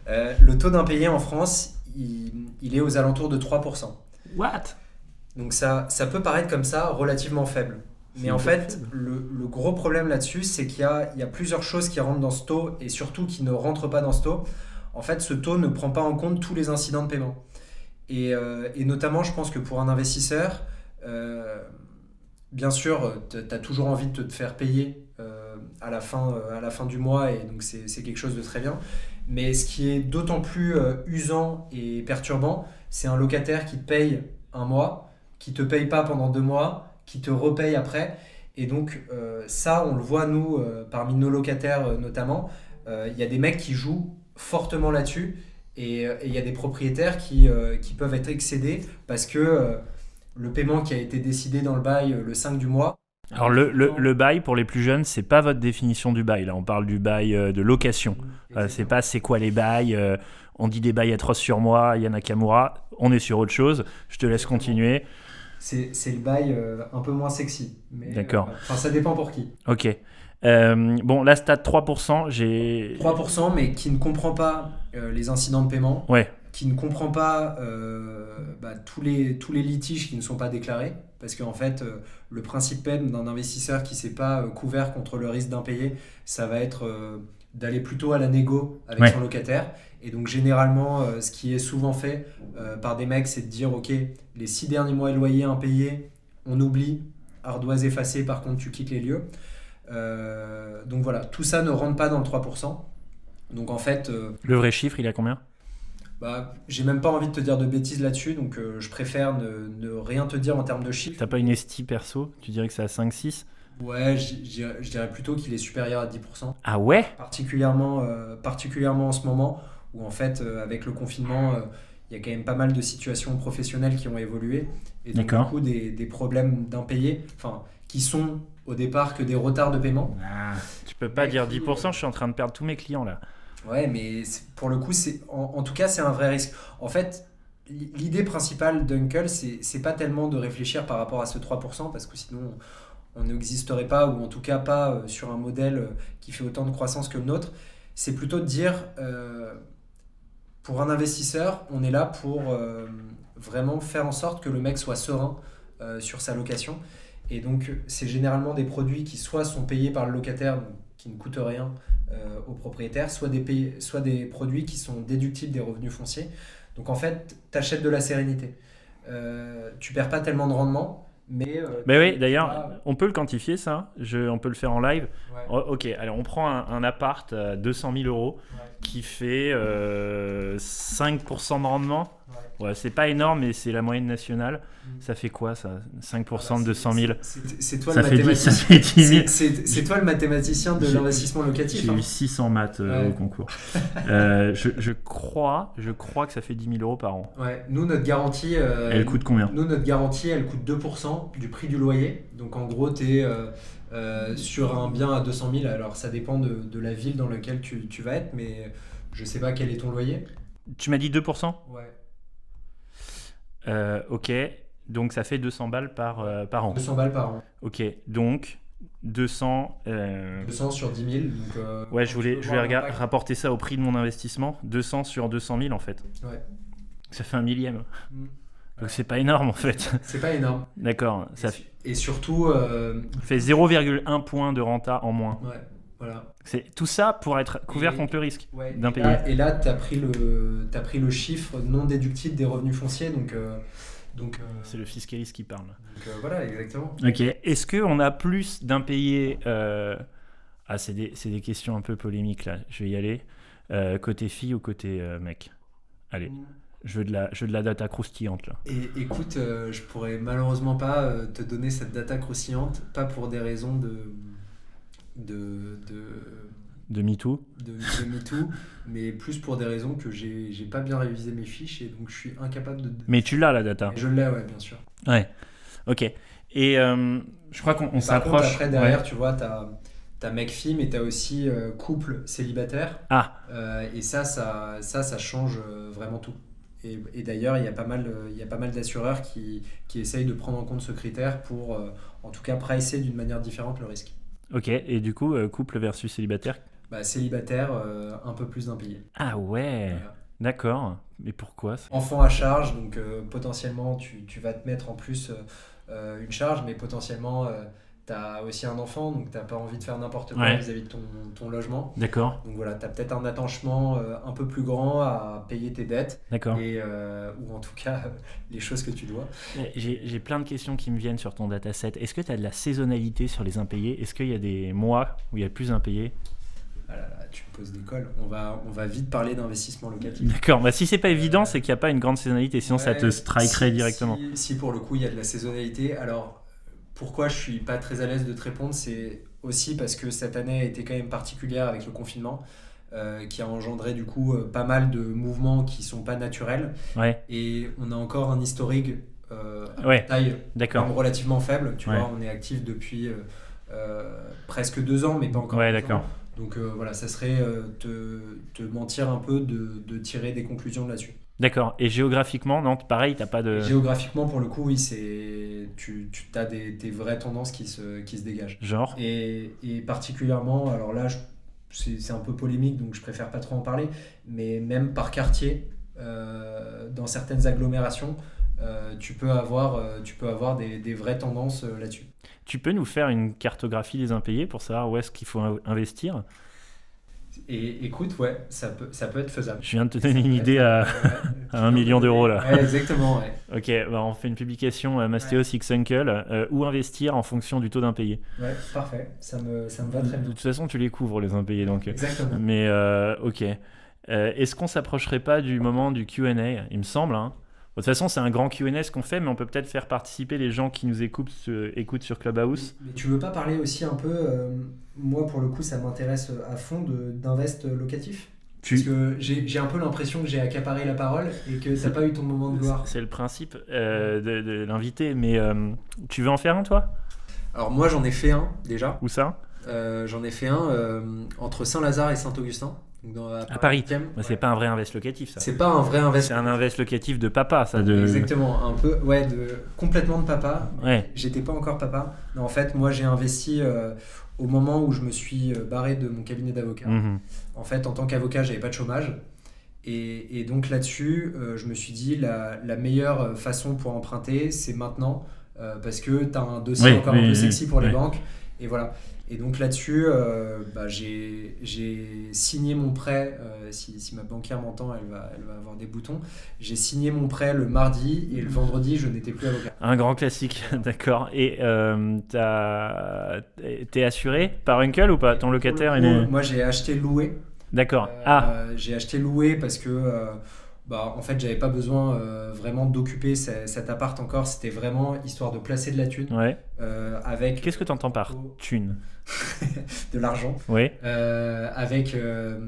Le taux d'impayé en France, il est aux alentours de 3%. What ? Donc ça peut paraître comme ça relativement faible. Mais en fait, le gros problème là-dessus, c'est qu'il y a plusieurs choses qui rentrent dans ce taux et surtout qui ne rentrent pas dans ce taux. En fait, ce taux ne prend pas en compte tous les incidents de paiement. Et notamment, je pense que pour un investisseur... bien sûr, tu as toujours envie de te faire payer à la fin du mois et donc c'est quelque chose de très bien. Mais ce qui est d'autant plus usant et perturbant, c'est un locataire qui te paye un mois, qui te paye pas pendant 2 mois, qui te repaye après. Et donc ça, on le voit nous, parmi nos locataires notamment, il y a des mecs qui jouent fortement là-dessus et il y a des propriétaires qui peuvent être excédés parce que... le paiement qui a été décidé dans le bail le 5 du mois. Alors le bail, pour les plus jeunes, c'est pas votre définition du bail. Là, on parle du bail de location. C'est pas c'est quoi les bails. On dit des bails à 3 sur mois, Yana Nakamura. On est sur autre chose. Je te laisse continuer. C'est le bail un peu moins sexy. Mais, d'accord. Ça dépend pour qui. Ok. Bon, là, stade 3%. 3%, mais qui ne comprend pas les incidents de paiement. Ouais. Qui ne comprend pas tous les litiges qui ne sont pas déclarés, parce qu'en fait, le principe même d'un investisseur qui ne s'est pas couvert contre le risque d'impayé, ça va être d'aller plutôt à la négo avec son locataire. Et donc généralement, ce qui est souvent fait par des mecs, c'est de dire ok, les 6 derniers mois de loyer impayés, on oublie, ardoise effacée, par contre tu quittes les lieux. Donc voilà, tout ça ne rentre pas dans le 3%. Donc en fait... le vrai chiffre, il est à combien ? J'ai même pas envie de te dire de bêtises là-dessus, donc je préfère ne rien te dire en termes de chiffres. T'as pas une esti perso ? Tu dirais que c'est à 5-6 ? Ouais, je dirais plutôt qu'il est supérieur à 10%. Ah ouais ? Particulièrement en ce moment, où en fait, avec le confinement, il y a quand même pas mal de situations professionnelles qui ont évolué. Et donc, du coup, des problèmes d'impayés, qui sont au départ que des retards de paiement. Tu peux pas dire 10%, je suis en train de perdre tous mes clients là. Ouais, mais pour le coup, en tout cas, c'est un vrai risque. En fait, l'idée principale d'Uncle, c'est pas tellement de réfléchir par rapport à ce 3%, parce que sinon, on n'existerait pas, ou en tout cas pas sur un modèle qui fait autant de croissance que le nôtre. C'est plutôt de dire, pour un investisseur, on est là pour vraiment faire en sorte que le mec soit serein sur sa location. Et donc, c'est généralement des produits qui soit sont payés par le locataire, donc, qui ne coûtent rien au propriétaire, soit des produits qui sont déductibles des revenus fonciers. Donc en fait, tu achètes de la sérénité. Tu perds pas tellement de rendement, mais... oui, d'ailleurs, on peut le quantifier ça, on peut le faire en live. Ouais. Ok, alors on prend un appart à 200 000 euros qui fait 5% de rendement. Ouais, c'est pas énorme, mais c'est la moyenne nationale. Ça fait quoi ça ? 5% de 200 000 C'est toi le mathématicien. C'est toi le mathématicien de l'investissement locatif. J'ai eu 600 maths au concours. Je crois que ça fait 10 000 euros par an. Ouais. Nous, notre garantie... elle coûte combien ? Nous, notre garantie, elle coûte 2% du prix du loyer. Donc en gros, tu es sur un bien à 200 000. Alors ça dépend de la ville dans laquelle tu vas être, mais je sais pas quel est ton loyer. Tu m'as dit 2% ? Ouais. Ok, donc ça fait 200 balles par an. 200 balles par an. Ok, donc 200... 200 sur 10 000. Donc, ouais, je voulais rapporter ça au prix de mon investissement. 200 sur 200 000 en fait. Ouais. Ça fait un millième. Donc c'est pas énorme en fait. C'est pas énorme. D'accord. Et surtout... Ça fait 0,1 point de renta en moins. Ouais. Voilà. C'est tout ça pour être couvert contre le risque d'impayé. Et là, tu as pris le chiffre non déductible des revenus fonciers. Donc, c'est le fiscaliste qui parle. Donc, voilà, exactement. Ok. Est-ce qu'on a plus d'impayés c'est des questions un peu polémiques là. Je vais y aller. Côté fille ou côté mec ? Allez. Je veux de la data croustillante là. Et écoute, je pourrais malheureusement pas te donner cette data croustillante, pas pour des raisons de MeToo, de MeToo, mais plus pour des raisons que j'ai pas bien révisé mes fiches et donc je suis incapable de... Mais tu l'as la data ? Et je l'ai, ouais, bien sûr. Ouais, ok. Et je crois qu'on s'approche... Par contre, après, derrière, tu vois, t'as mec-fille, mais t'as aussi couple célibataire. Et ça change vraiment tout. Et d'ailleurs, il y a pas mal d'assureurs qui essayent de prendre en compte ce critère pour, en tout cas, pricer d'une manière différente le risque. Ok, et du coup, couple versus célibataire ? Célibataire, un peu plus d'impayé. Ah ouais, voilà. D'accord. Mais pourquoi ? Enfant à charge, donc potentiellement, tu vas te mettre en plus une charge, mais potentiellement, tu as aussi un enfant, donc tu n'as pas envie de faire n'importe quoi vis-à-vis de ton logement. D'accord. Donc voilà, tu as peut-être un attachement un peu plus grand à payer tes dettes. D'accord. Ou en tout cas, les choses que tu dois. J'ai plein de questions qui me viennent sur ton dataset. Est-ce que tu as de la saisonnalité sur les impayés ? Est-ce qu'il y a des mois où il y a plus d'impayés ? Ah là là, tu me poses des cols. On va vite parler d'investissement locatif. D'accord. Si c'est pas évident, c'est qu'il n'y a pas une grande saisonnalité. Sinon, ça te strikerait directement. Si pour le coup, il y a de la saisonnalité. Alors, pourquoi je suis pas très à l'aise de te répondre ? C'est aussi parce que cette année a été quand même particulière avec le confinement, qui a engendré du coup pas mal de mouvements qui sont pas naturels. Ouais. Et on a encore un historique à taille relativement faible. Tu vois, on est actif depuis presque 2 ans, mais pas encore. Ouais, d'accord. Donc voilà, ça serait te mentir un peu de tirer des conclusions là-dessus. D'accord. Et géographiquement, non, pareil, t'as pas de... Géographiquement, pour le coup, oui, tu as des vraies tendances qui se dégagent. Genre ? Et particulièrement, alors là, c'est un peu polémique, donc je préfère pas trop en parler, mais même par quartier, dans certaines agglomérations, tu peux avoir des vraies tendances là-dessus. Tu peux nous faire une cartographie des impayés pour savoir où est-ce qu'il faut investir ? Et écoute, ouais, ça peut être faisable. Je viens de te donner une idée à 1 million d'euros là. Ouais, exactement, ouais. Ok, bah on fait une publication Mastéos X Uncle, où investir en fonction du taux d'impayé. Ouais, parfait, ça me va très bien. De toute façon, tu les couvres les impayés donc. Exactement. Mais ok. Est-ce qu'on s'approcherait pas du moment du Q&A? Il me semble, hein. De toute façon, c'est un grand Q&A ce qu'on fait, mais on peut peut-être faire participer les gens qui nous écoutent sur Clubhouse. Mais tu veux pas parler aussi un peu, moi pour le coup ça m'intéresse à fond d'invest locatif? Parce que j'ai un peu l'impression que j'ai accaparé la parole et que t'as pas eu ton moment de gloire. C'est le principe de l'inviter, mais tu veux en faire un toi? Alors moi j'en ai fait un déjà. Où ça? J'en ai fait un entre Saint-Lazare et Saint-Augustin. À Paris. C'est pas un vrai invest locatif ça. C'est pas un vrai invest. C'est un invest locatif de papa ça. Exactement, un peu, ouais, complètement de papa. Ouais. J'étais pas encore papa. Non, en fait, moi j'ai investi au moment où je me suis barré de mon cabinet d'avocat. Mmh. En fait, en tant qu'avocat, j'avais pas de chômage. Et donc là-dessus, je me suis dit la meilleure façon pour emprunter, c'est maintenant. Parce que tu as un dossier un peu sexy pour les banques. Et voilà. Et donc là-dessus, j'ai signé mon prêt. Si ma banquière m'entend, elle va avoir des boutons. J'ai signé mon prêt le mardi et le vendredi, je n'étais plus avocat. Un grand classique, d'accord. Et t'es assuré par Uncle ou pas? Ton locataire Moi, j'ai acheté loué. D'accord. J'ai acheté loué parce que en fait, j'avais pas besoin vraiment d'occuper cet appart encore. C'était vraiment histoire de placer de la thune. Ouais. Avec. Qu'est-ce que tu entends par thune? De l'argent. Oui. Avec un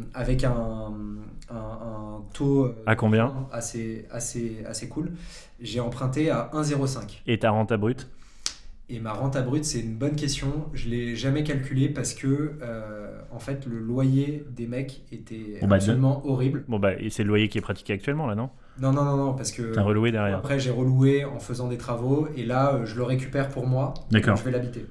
taux. À combien? assez cool. J'ai emprunté à 1,05. Et ta renta brute? Et ma renta brute, c'est une bonne question. Je l'ai jamais calculé parce que en fait, le loyer des mecs était absolument horrible. Et c'est le loyer qui est pratiqué actuellement là, non? Non, parce que t'as reloué derrière. Après, j'ai reloué en faisant des travaux et là, je le récupère pour moi. D'accord. Je vais l'habiter.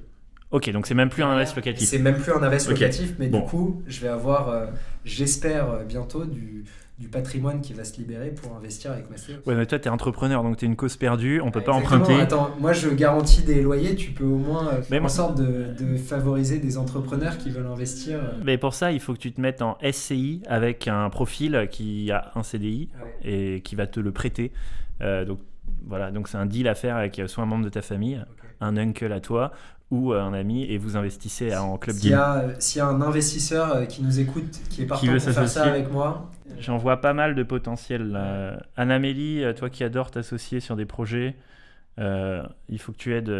Ok, donc c'est même plus un invest locatif. C'est même plus un invest locatif, mais du coup, je vais avoir, j'espère bientôt du patrimoine qui va se libérer pour investir avec Mastéos. Ouais, mais toi, t'es entrepreneur, donc t'es une cause perdue, on peut pas emprunter. Attends, moi je garantis des loyers, tu peux au moins faire en sorte de favoriser des entrepreneurs qui veulent investir. Mais pour ça, il faut que tu te mettes en SCI avec un profil qui a un CDI et qui va te le prêter. Donc voilà, donc c'est un deal à faire avec soit un membre de ta famille, un uncle à toi, ou un ami, et vous investissez en club deal. S'il y a un investisseur qui nous écoute, qui est partant pour faire ça avec moi. J'en vois pas mal de potentiel là. Anna-Mélie, toi qui adores t'associer sur des projets, il faut que tu aides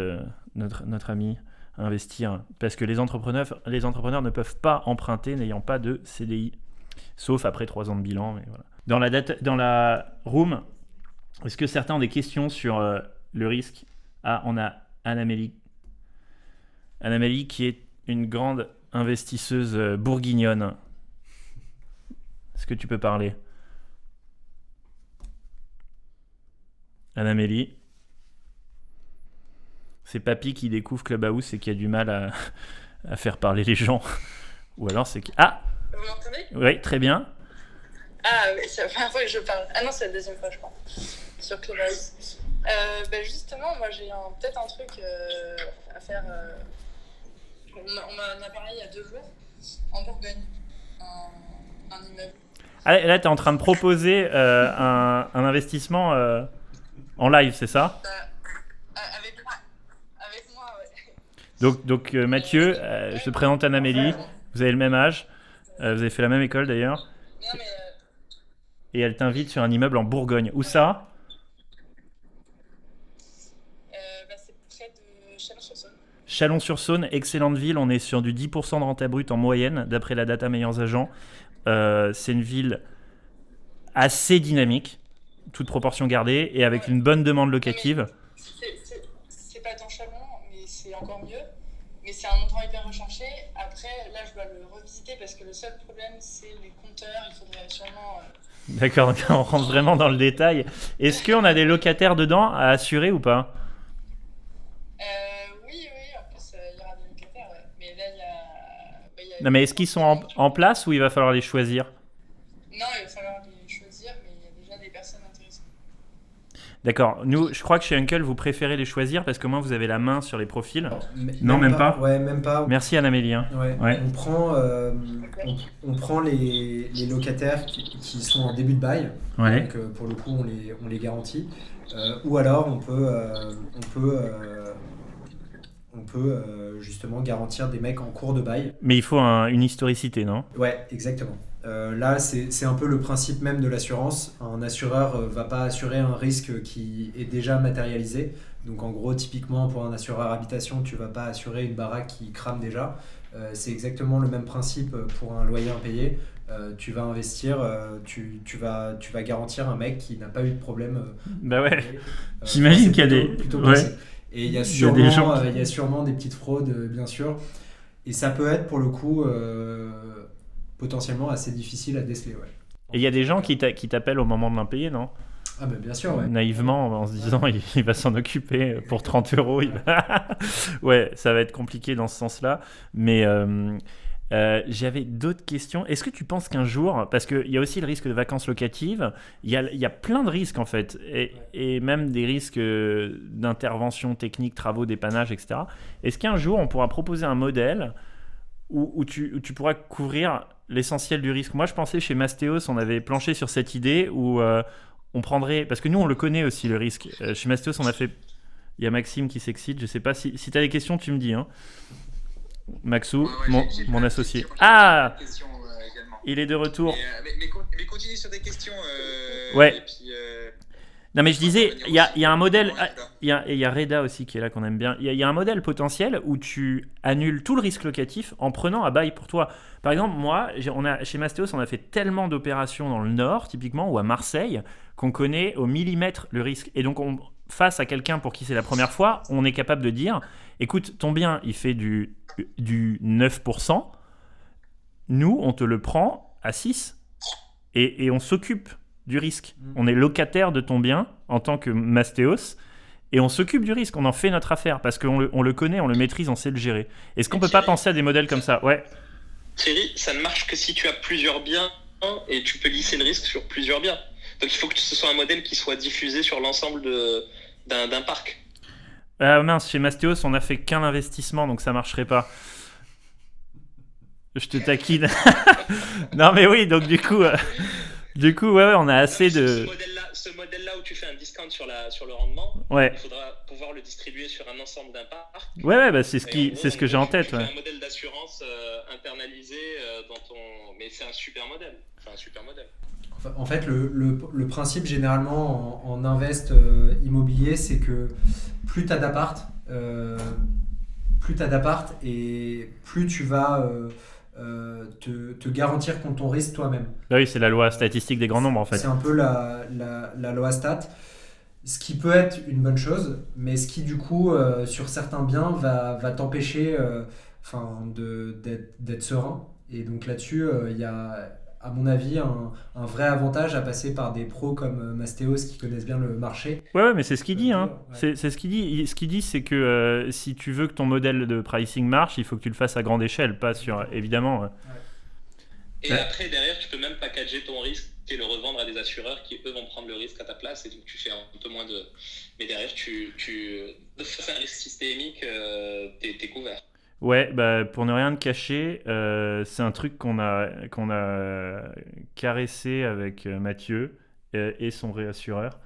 notre ami à investir. Parce que les entrepreneurs ne peuvent pas emprunter n'ayant pas de CDI. Sauf après 3 ans de bilan. Mais voilà. Dans la room, est-ce que certains ont des questions sur le risque? On a Anna-Mélie. Anna-Mélie qui est une grande investisseuse bourguignonne. Est-ce que tu peux parler? Anna-Mélie. C'est Papy qui découvre Clubhouse et qui a du mal à faire parler les gens. Ou alors c'est... Ah! Vous m'entendez? Oui, très bien. Ah oui, c'est la première fois que je parle. Ah non, c'est la deuxième fois, je crois, sur Clubhouse. Justement, moi j'ai peut-être un truc à faire. On m'en a parlé il y a 2 jours, en Bourgogne, un immeuble. Ah, là, tu es en train de proposer un investissement en live, c'est ça? Avec moi, ouais. Donc Mathieu, je te présente Anna-Mélie. Vous avez le même âge. Vous avez fait la même école d'ailleurs. Non, mais et elle t'invite sur un immeuble en Bourgogne. Où ça? C'est près de Chalon-sur-Saône. Chalon-sur-Saône, excellente ville. On est sur du 10% de renta brute en moyenne, d'après la data Meilleurs Agents. C'est une ville assez dynamique, toute proportion gardée, et avec une bonne demande locative. C'est pas dans Chalon, mais c'est encore mieux. Mais c'est un endroit hyper recherché. Après, là, je dois le revisiter parce que le seul problème, c'est les compteurs. Il faudrait sûrement... D'accord, donc on rentre vraiment dans le détail. Est-ce qu'on a des locataires dedans à assurer ou pas? Oui, en plus, il y aura des locataires. Ouais. Mais là, il y a... Non, mais est-ce qu'ils sont en place ou il va falloir les choisir? Non, il va falloir les choisir, mais il y a déjà des personnes intéressées. D'accord. Nous, je crois que chez Uncle, vous préférez les choisir parce qu'au moins vous avez la main sur les profils. Non, même pas. Ouais, même pas. Merci Anne-Amélie. Hein. Ouais. On prend les locataires qui sont en début de bail. Ouais. Donc pour le coup, on les garantit. Ou alors on peut justement garantir des mecs en cours de bail. Mais il faut une historicité, non ? Ouais, exactement. Là, c'est un peu le principe même de l'assurance. Un assureur va pas assurer un risque qui est déjà matérialisé. Donc en gros, typiquement pour un assureur habitation, tu vas pas assurer une baraque qui crame déjà. C'est exactement le même principe pour un loyer impayé. Tu vas investir, tu vas garantir un mec qui n'a pas eu de problème. Bah ouais. J'imagine qu'il y a des. Et il y a sûrement des petites fraudes, bien sûr. Et ça peut être pour le coup potentiellement assez difficile à déceler. Ouais. Et il y a des gens qui t'appellent au moment de l'impayé, non ? Ah bah bien sûr, ouais. Naïvement, en se disant il va s'en occuper pour 30 €. Ouais, ça va être compliqué dans ce sens-là. Mais j'avais d'autres questions. Est-ce que tu penses qu'un jour, parce qu'il y a aussi le risque de vacances locatives, il y a plein de risques en fait, et même des risques d'intervention technique, travaux, dépannage, etc. Est-ce qu'un jour on pourra proposer un modèle où tu pourras couvrir l'essentiel du risque ? Moi je pensais chez Mastéos, on avait planché sur cette idée où on prendrait, parce que nous on le connaît aussi le risque. Chez Mastéos on a fait, il y a Maxime qui s'excite, je sais pas si tu as des questions tu me dis hein. Maxou, mon associé. Ah, il est de retour. Mais continue sur des questions. Ouais. Et puis, non mais je disais, il y a un modèle, il y a Reda aussi qui est là qu'on aime bien. Il y a un modèle potentiel où tu annules tout le risque locatif en prenant à bail pour toi. Par exemple, moi, chez Mastéos, on a fait tellement d'opérations dans le Nord, typiquement, ou à Marseille, qu'on connaît au millimètre le risque. Et donc, face à quelqu'un pour qui c'est la première fois, on est capable de dire, écoute, ton bien, il fait du 9%, nous, on te le prend à 6%. Et on s'occupe du risque. On est locataire de ton bien en tant que Mastéos et on s'occupe du risque. On en fait notre affaire parce qu'on le connaît, on le maîtrise, on sait le gérer. Est-ce qu'on peut pas penser à des modèles comme ça ? Ouais. Thierry, ça ne marche que si tu as plusieurs biens et tu peux lisser le risque sur plusieurs biens. Donc il faut que ce soit un modèle qui soit diffusé sur l'ensemble d'un parc. Mince, chez Mastéos, on n'a fait qu'un investissement, donc ça marcherait pas. Je te taquine. Non mais oui, donc du coup, ouais, on a assez de... Ce modèle-là où tu fais un discount sur le rendement, ouais. Il faudra pouvoir le distribuer sur un ensemble d'un parc. Ouais, bah c'est ce que j'ai en tête. Tu fais un modèle d'assurance internalisé mais c'est un super modèle. En fait, le principe généralement en invest immobilier, c'est que plus tu as d'appart, et plus tu vas te garantir contre ton risque toi-même. Oui, c'est la loi statistique des grands nombres en fait. C'est un peu la loi stat. Ce qui peut être une bonne chose, mais ce qui du coup, sur certains biens, va t'empêcher d'être serein. Et donc là-dessus, il y a, à mon avis, un vrai avantage à passer par des pros comme Mastéos qui connaissent bien le marché. Ouais, mais c'est ce qu'il dit. Hein. Ouais. C'est ce qu'il dit. Ce qu'il dit, c'est que si tu veux que ton modèle de pricing marche, il faut que tu le fasses à grande échelle, pas sur, évidemment. Ouais. Et après, derrière, tu peux même packager ton risque et le revendre à des assureurs qui, eux, vont prendre le risque à ta place. Et donc, tu fais un peu moins de... Mais derrière, face à un risque systémique, t'es couvert. Ouais, bah, pour ne rien te cacher, c'est un truc qu'on a caressé avec Mathieu et son réassureur.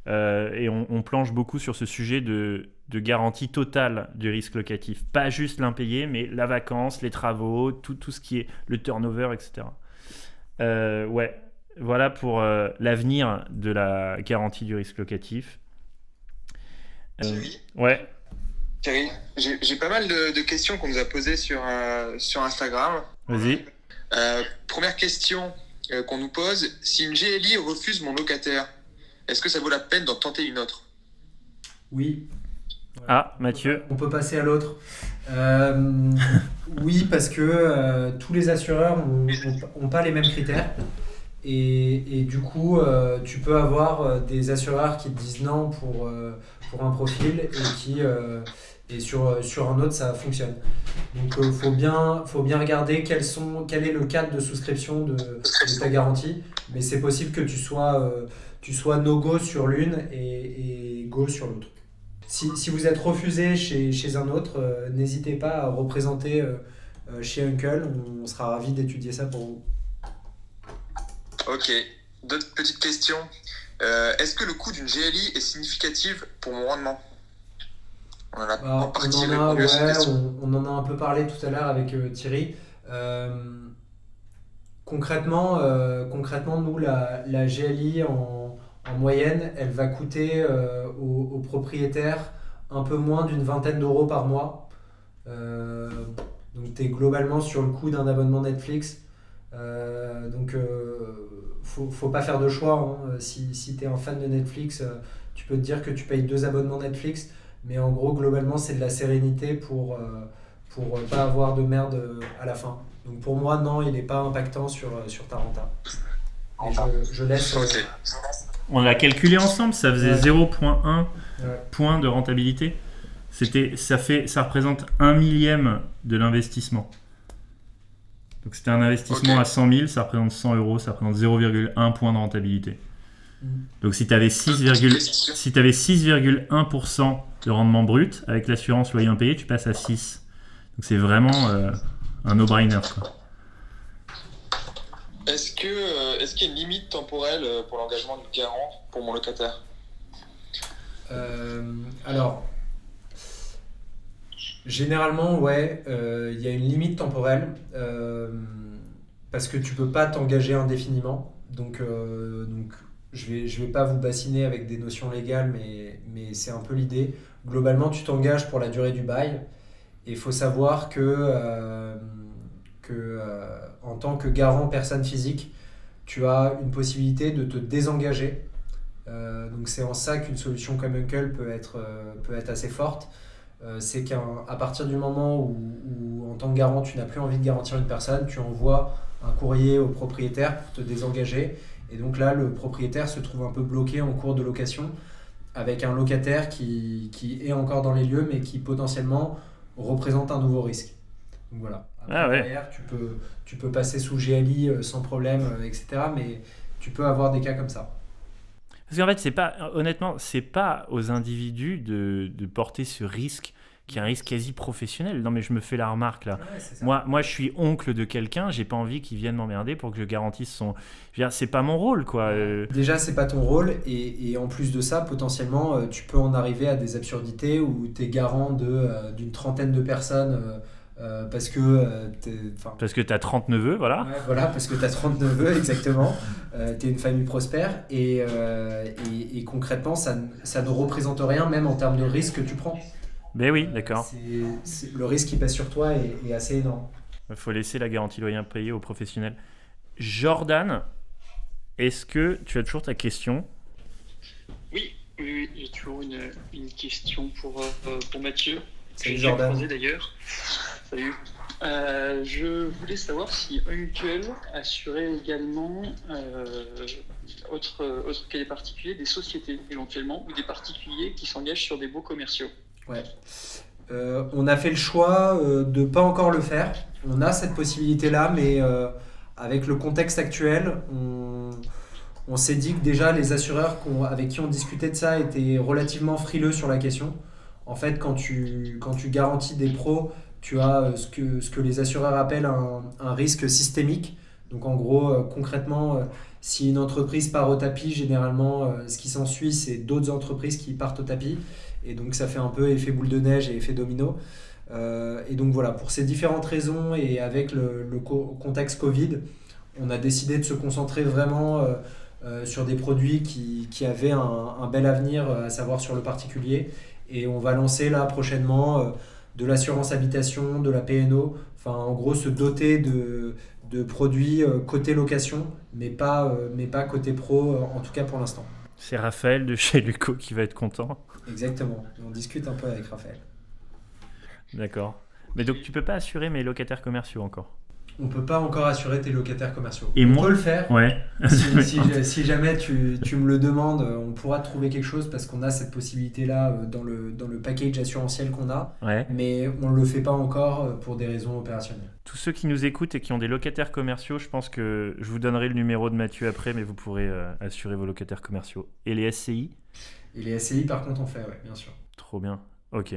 Et on planche beaucoup sur ce sujet de garantie totale du risque locatif. Pas juste l'impayé, mais la vacance, les travaux, tout ce qui est le turnover, etc. Ouais, voilà pour l'avenir de la garantie du risque locatif. Ouais. Thierry, j'ai pas mal de questions qu'on nous a posées sur Instagram. Vas-y. Première question qu'on nous pose, si une GLI refuse mon locataire, est-ce que ça vaut la peine d'en tenter une autre ? Oui. Ah, Mathieu. On peut passer à l'autre. Oui, parce que tous les assureurs n'ont pas les mêmes critères. Et du coup, tu peux avoir des assureurs qui te disent non pour un profil et sur un autre, ça fonctionne. Donc, faut bien regarder quel est le cadre de souscription de ta garantie. Mais c'est possible que tu sois tu sois no-go sur l'une et go sur l'autre. Si vous êtes refusé chez un autre, n'hésitez pas à représenter chez Uncle. On sera ravis d'étudier ça pour vous. Ok. D'autres petites questions. Est-ce que le coût d'une GLI est significatif pour mon rendement? On en a en partie répondu à cette question. On en a un peu parlé tout à l'heure avec Thierry. Concrètement, nous, la GLI en moyenne, elle va coûter aux propriétaires un peu moins d'une vingtaine d'euros par mois. Donc tu es globalement sur le coût d'un abonnement Netflix. Faut pas faire de choix. Hein. Si tu es un fan de Netflix, tu peux te dire que tu payes 2 abonnements Netflix. Mais en gros, globalement, c'est de la sérénité pour pas avoir de merde à la fin. Donc pour moi, non, il n'est pas impactant sur ta renta. Et je laisse... Ok. On l'a calculé ensemble, ça faisait 0,1 point de rentabilité. Ça représente 1/1000 de l'investissement. Donc c'était un investissement à 100 000, ça représente 100 euros, ça représente 0,1 point de rentabilité. Donc si tu avais 6,1% de rendement brut, avec l'assurance loyer impayé, tu passes à 6. Donc c'est vraiment un no-brainer, quoi. Est-ce qu'il y a une limite temporelle pour l'engagement du garant pour mon locataire? Alors, généralement, ouais, il y a une limite temporelle parce que tu peux pas t'engager indéfiniment. Donc je vais pas vous bassiner avec des notions légales, mais c'est un peu l'idée. Globalement, tu t'engages pour la durée du bail et il faut savoir que en tant que garant personne physique, tu as une possibilité de te désengager. Donc c'est en ça qu'une solution comme Uncle peut être assez forte. C'est qu'à partir du moment où en tant que garant tu n'as plus envie de garantir une personne, tu envoies un courrier au propriétaire pour te désengager, et donc là le propriétaire se trouve un peu bloqué en cours de location avec un locataire qui est encore dans les lieux mais qui potentiellement représente un nouveau risque. Donc voilà. Après, derrière, tu peux passer sous GLI sans problème, etc. Mais tu peux avoir des cas comme ça. Parce qu'en fait, honnêtement, c'est pas aux individus de porter ce risque qui est un risque quasi professionnel. Non mais je me fais la remarque là. Ouais, moi je suis oncle de quelqu'un, j'ai pas envie qu'il vienne m'emmerder pour que je garantisse son... Je veux dire, c'est pas mon rôle, quoi. Déjà, c'est pas ton rôle, et en plus de ça, potentiellement, tu peux en arriver à des absurdités où t'es garant d'une trentaine de personnes parce que t'as 30 neveux, voilà. Ouais, voilà, parce que t'as 30 neveux, exactement. T'es une famille prospère, et concrètement, ça ne représente rien, même en termes de risque que tu prends. Ben oui, d'accord. Le risque qui pèse sur toi est assez énorme. Il faut laisser la garantie loyer impayé aux professionnels. Jordan, est-ce que tu as toujours ta question? Oui, j'ai toujours une question pour Mathieu. Salut Jordan. Croisé d'ailleurs. Salut. Je voulais savoir si Uncle assurait également, autre que des particuliers, des sociétés éventuellement, ou des particuliers qui s'engagent sur des baux commerciaux. Ouais. On a fait le choix de ne pas encore le faire. On a cette possibilité-là, mais avec le contexte actuel, on s'est dit que déjà les assureurs avec qui on discutait de ça étaient relativement frileux sur la question. En fait, quand tu garantis des pros, tu as ce que les assureurs appellent un risque systémique. Donc en gros, concrètement, si une entreprise part au tapis, généralement, ce qui s'ensuit, c'est d'autres entreprises qui partent au tapis. Et donc ça fait un peu effet boule de neige et effet domino. Et donc voilà, pour ces différentes raisons et avec le contexte Covid, on a décidé de se concentrer vraiment sur des produits qui avaient un bel avenir, à savoir sur le particulier. Et on va lancer là prochainement de l'assurance habitation, de la PNO, enfin en gros se doter de produits côté location, mais pas côté pro, en tout cas pour l'instant. C'est Raphaël de chez Luco qui va être content. Exactement, on discute un peu avec Raphaël. D'accord. Mais donc tu peux pas assurer mes locataires commerciaux encore? on peut pas encore assurer tes locataires commerciaux. Et on peut le faire. Ouais. Si jamais tu me le demandes, on pourra trouver quelque chose parce qu'on a cette possibilité-là dans le package assurantiel qu'on a. Ouais. Mais on le fait pas encore pour des raisons opérationnelles. Tous ceux qui nous écoutent et qui ont des locataires commerciaux, je pense que je vous donnerai le numéro de Mathieu après, mais vous pourrez assurer vos locataires commerciaux. Et les SCI ? Et les SCI, par contre, on fait, ouais, bien sûr. Trop bien. Ok.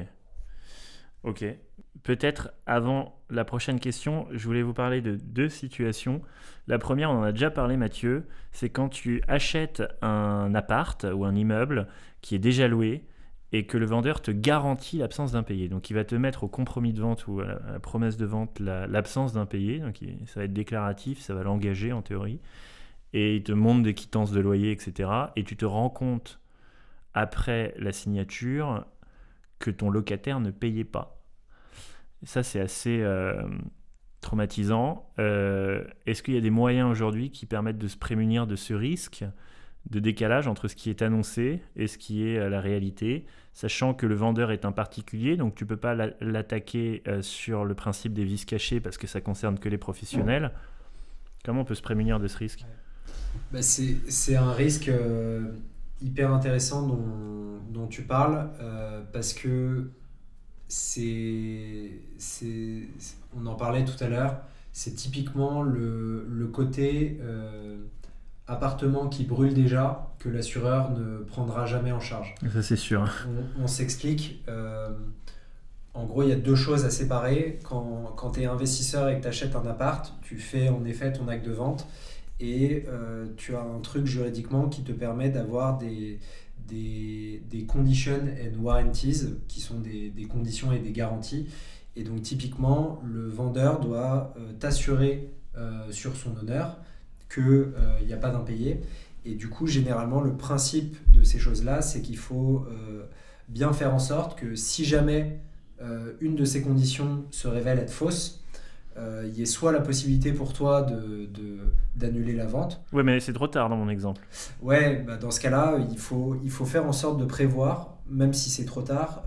Peut-être avant la prochaine question, je voulais vous parler de 2 situations. La première, on en a déjà parlé, Mathieu, c'est quand tu achètes un appart ou un immeuble qui est déjà loué et que le vendeur te garantit l'absence d'impayé. Donc il va te mettre au compromis de vente ou à la promesse de vente l'absence d'impayé. Donc ça va être déclaratif, ça va l'engager en théorie. Et il te montre des quittances de loyer, etc. Et tu te rends compte après la signature que ton locataire ne payait pas. Et ça, c'est assez traumatisant. Est-ce qu'il y a des moyens aujourd'hui qui permettent de se prémunir de ce risque de décalage entre ce qui est annoncé et ce qui est la réalité, sachant que le vendeur est un particulier, donc tu ne peux pas l'attaquer sur le principe des vices cachés parce que ça ne concerne que les professionnels. Comment on peut se prémunir de ce risque ? C'est un risque hyper intéressant dont tu parles parce que on en parlait tout à l'heure, c'est typiquement le côté appartement qui brûle déjà que l'assureur ne prendra jamais en charge. Ça, c'est sûr. On s'explique. En gros, il y a 2 choses à séparer. Quand tu es investisseur et que tu achètes un appart, tu fais en effet ton acte de vente et tu as un truc juridiquement qui te permet d'avoir des conditions and warranties qui sont des conditions et des garanties. Et donc typiquement, le vendeur doit t'assurer sur son honneur qu'il n'y a pas d'impayé. Et du coup, généralement, le principe de ces choses-là, c'est qu'il faut bien faire en sorte que si jamais une de ces conditions se révèle être fausse, il y ait soit la possibilité pour toi d'annuler la vente. Ouais, mais c'est trop tard dans mon exemple. Ouais, dans ce cas-là, il faut faire en sorte de prévoir, même si c'est trop tard,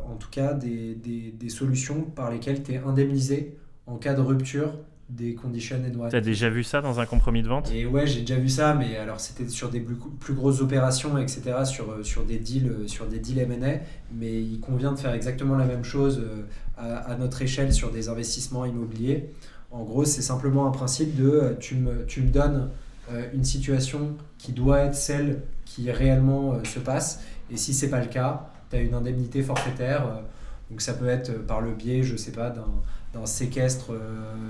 en tout cas des solutions par lesquelles tu es indemnisé en cas de rupture des conditions and warranties. T'as déjà vu ça dans un compromis de vente ? Et ouais, j'ai déjà vu ça, mais alors c'était sur des plus grosses opérations, etc., sur des deals M&A, mais il convient de faire exactement la même chose à notre échelle sur des investissements immobiliers. En gros, c'est simplement un principe de tu me donnes une situation qui doit être celle qui réellement se passe, et si c'est pas le cas, tu as une indemnité forfaitaire. Donc ça peut être par le biais, je sais pas, d'un séquestre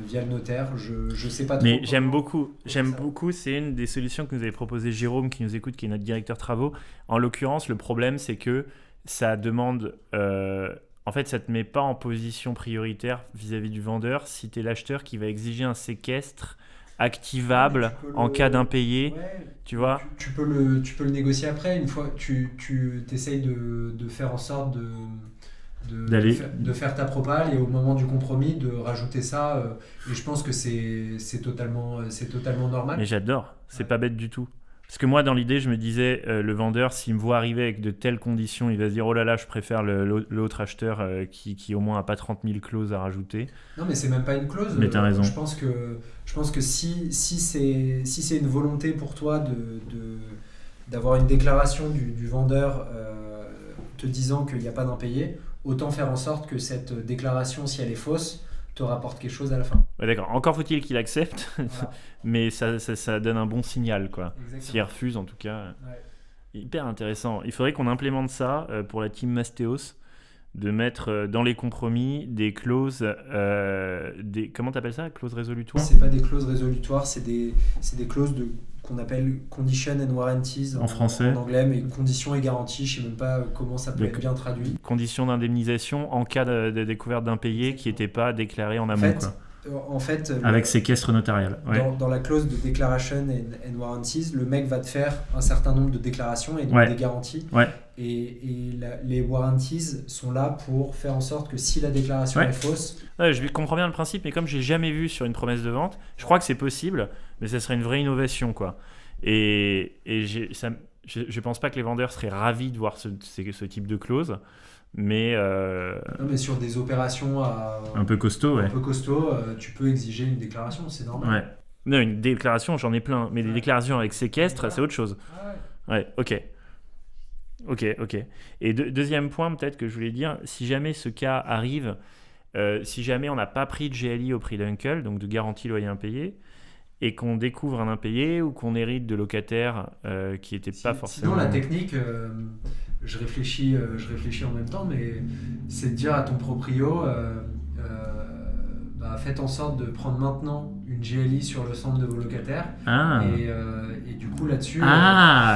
via le notaire, je sais pas trop. Mais j'aime beaucoup, c'est une des solutions que nous avait proposé Jérôme qui nous écoute, qui est notre directeur travaux. En l'occurrence, le problème c'est que ça demande, en fait ça te met pas en position prioritaire vis-à-vis du vendeur si tu es l'acheteur qui va exiger un séquestre activable en cas d'impayé, ouais, tu vois. Tu peux le négocier après, une fois tu essayes de faire en sorte de faire ta propale et au moment du compromis de rajouter ça et je pense que c'est totalement normal. Mais j'adore, c'est pas bête du tout. Parce que moi dans l'idée je me disais le vendeur s'il me voit arriver avec de telles conditions il va se dire oh là là je préfère l'autre acheteur qui au moins a pas 30 000 clauses à rajouter. Non mais c'est même pas une clause. Mais t'as raison. Je pense que si c'est une volonté pour toi d'avoir une déclaration du vendeur te disant qu'il n'y a pas d'impayé, autant faire en sorte que cette déclaration, si elle est fausse, te rapporte quelque chose à la fin. Ouais, d'accord. Encore faut-il qu'il accepte, voilà. Mais ça donne un bon signal, quoi. S'il refuse, en tout cas. Ouais. Hyper intéressant. Il faudrait qu'on implémente ça pour la team Mastéos, de mettre dans les compromis des clauses, comment t'appelles ça, clauses résolutoires ? C'est pas des clauses résolutoires, c'est des clauses qu'on appelle condition and warranties en français, en anglais, mais conditions et garanties, je sais même pas comment ça peut être bien traduit. Conditions d'indemnisation en cas de découverte d'impayé qui n'était pas déclaré en amont. En fait, avec séquestre notarial. Ouais. Dans la clause de declaration and warranties, le mec va te faire un certain nombre de déclarations et donc des garanties. Ouais. Et les warranties sont là pour faire en sorte que si la déclaration est fausse... Ouais, je comprends bien le principe, mais comme je n'ai jamais vu sur une promesse de vente, je crois que c'est possible, mais ça serait une vraie innovation, quoi. Et je pense pas que les vendeurs seraient ravis de voir ce type de clause, mais non, mais sur des opérations un peu costaud, tu peux exiger une déclaration, c'est normal. Ouais. Non, une déclaration, j'en ai plein, mais des déclarations avec séquestre, c'est autre chose. Ouais, ok. Et deuxième point peut-être que je voulais dire, si jamais ce cas arrive, si jamais on n'a pas pris de GLI au prix d'Uncle, donc de garantie loyer impayé, et qu'on découvre un impayé ou qu'on hérite de locataires qui n'étaient pas forcément... Sinon, la technique, je réfléchis en même temps, mais c'est de dire à ton proprio, faites en sorte de prendre maintenant une GLI sur l'ensemble de vos locataires. Et du coup, là-dessus...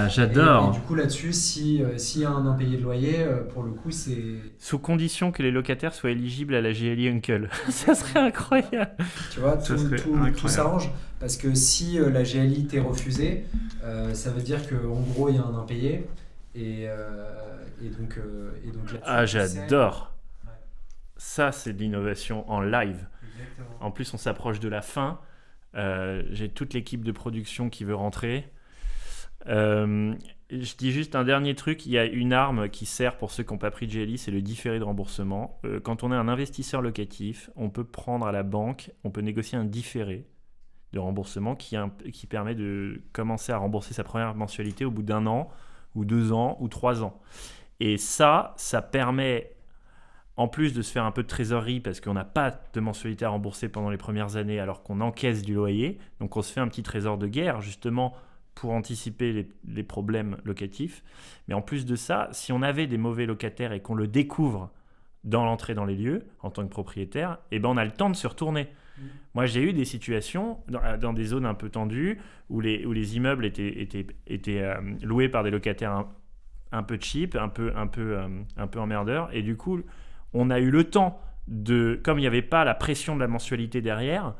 j'adore. Et du coup, là-dessus, s'il y a un impayé de loyer, pour le coup, c'est... Sous condition que les locataires soient éligibles à la GLI Uncle. Ça serait incroyable. Tu vois, tout s'arrange. Parce que si la GLI t'est refusée, ça veut dire qu'en gros, il y a un impayé. Et donc j'adore. Ouais. Ça, c'est de l'innovation en live. Exactement. En plus, on s'approche de la fin. J'ai toute l'équipe de production qui veut rentrer. Je dis juste un dernier truc. Il y a une arme qui sert pour ceux qui n'ont pas pris de GLI, c'est le différé de remboursement. Quand on est un investisseur locatif, on peut prendre à la banque, on peut négocier un différé de remboursement qui permet de commencer à rembourser sa première mensualité au bout d'1 an, ou 2 ans, ou 3 ans. Et ça permet, en plus de se faire un peu de trésorerie, parce qu'on n'a pas de mensualité à rembourser pendant les premières années, alors qu'on encaisse du loyer, donc on se fait un petit trésor de guerre, justement, pour anticiper les problèmes locatifs. Mais en plus de ça, si on avait des mauvais locataires et qu'on le découvre dans l'entrée dans les lieux, en tant que propriétaire, on a le temps de se retourner. Moi, j'ai eu des situations dans des zones un peu tendues où les immeubles étaient loués par des locataires un peu cheap, un peu emmerdeurs. Et du coup, on a eu le temps comme il n'y avait pas la pression de la mensualité derrière,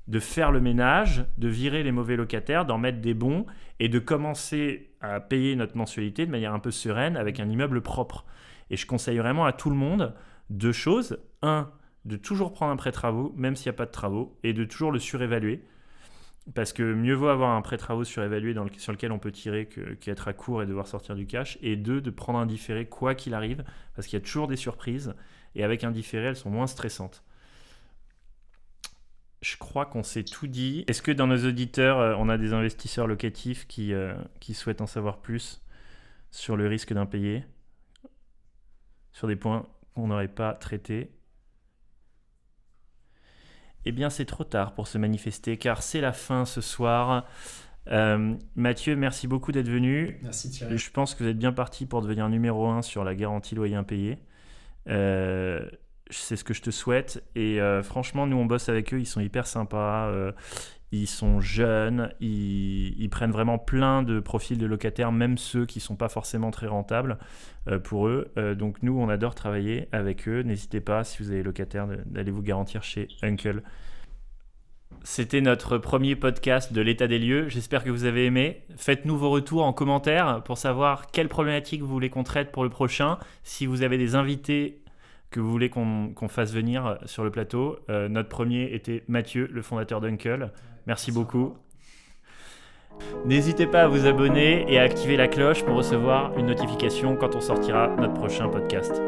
de faire le ménage, de virer les mauvais locataires, d'en mettre des bons et de commencer à payer notre mensualité de manière un peu sereine avec un immeuble propre. Et je conseille vraiment à tout le monde 2 choses. 1, de toujours prendre un prêt travaux, même s'il n'y a pas de travaux, et de toujours le surévaluer. Parce que mieux vaut avoir un prêt travaux surévalué sur lequel on peut tirer qu'être à court et devoir sortir du cash. Et 2, de prendre un différé quoi qu'il arrive, parce qu'il y a toujours des surprises. Et avec un différé, elles sont moins stressantes. Je crois qu'on s'est tout dit. Est-ce que dans nos auditeurs, on a des investisseurs locatifs qui souhaitent en savoir plus sur le risque d'impayé, sur des points qu'on n'aurait pas traités? Eh bien, c'est trop tard pour se manifester, car c'est la fin ce soir. Mathieu, merci beaucoup d'être venu. Merci Thierry. Je pense que vous êtes bien parti pour devenir numéro 1 sur la garantie loyer impayé. C'est ce que je te souhaite. Et franchement, nous, on bosse avec eux. Ils sont hyper sympas. Ils sont jeunes. Ils prennent vraiment plein de profils de locataires, même ceux qui ne sont pas forcément très rentables pour eux. Donc, nous, on adore travailler avec eux. N'hésitez pas, si vous avez locataire, d'aller vous garantir chez Uncle. C'était notre premier podcast de l'état des lieux. J'espère que vous avez aimé. Faites-nous vos retours en commentaire pour savoir quelles problématiques vous voulez qu'on traite pour le prochain. Si vous avez des invités que vous voulez qu'on fasse venir sur le plateau. Notre premier était Mathieu, le fondateur d'Uncle. Merci beaucoup. N'hésitez pas à vous abonner et à activer la cloche pour recevoir une notification quand on sortira notre prochain podcast.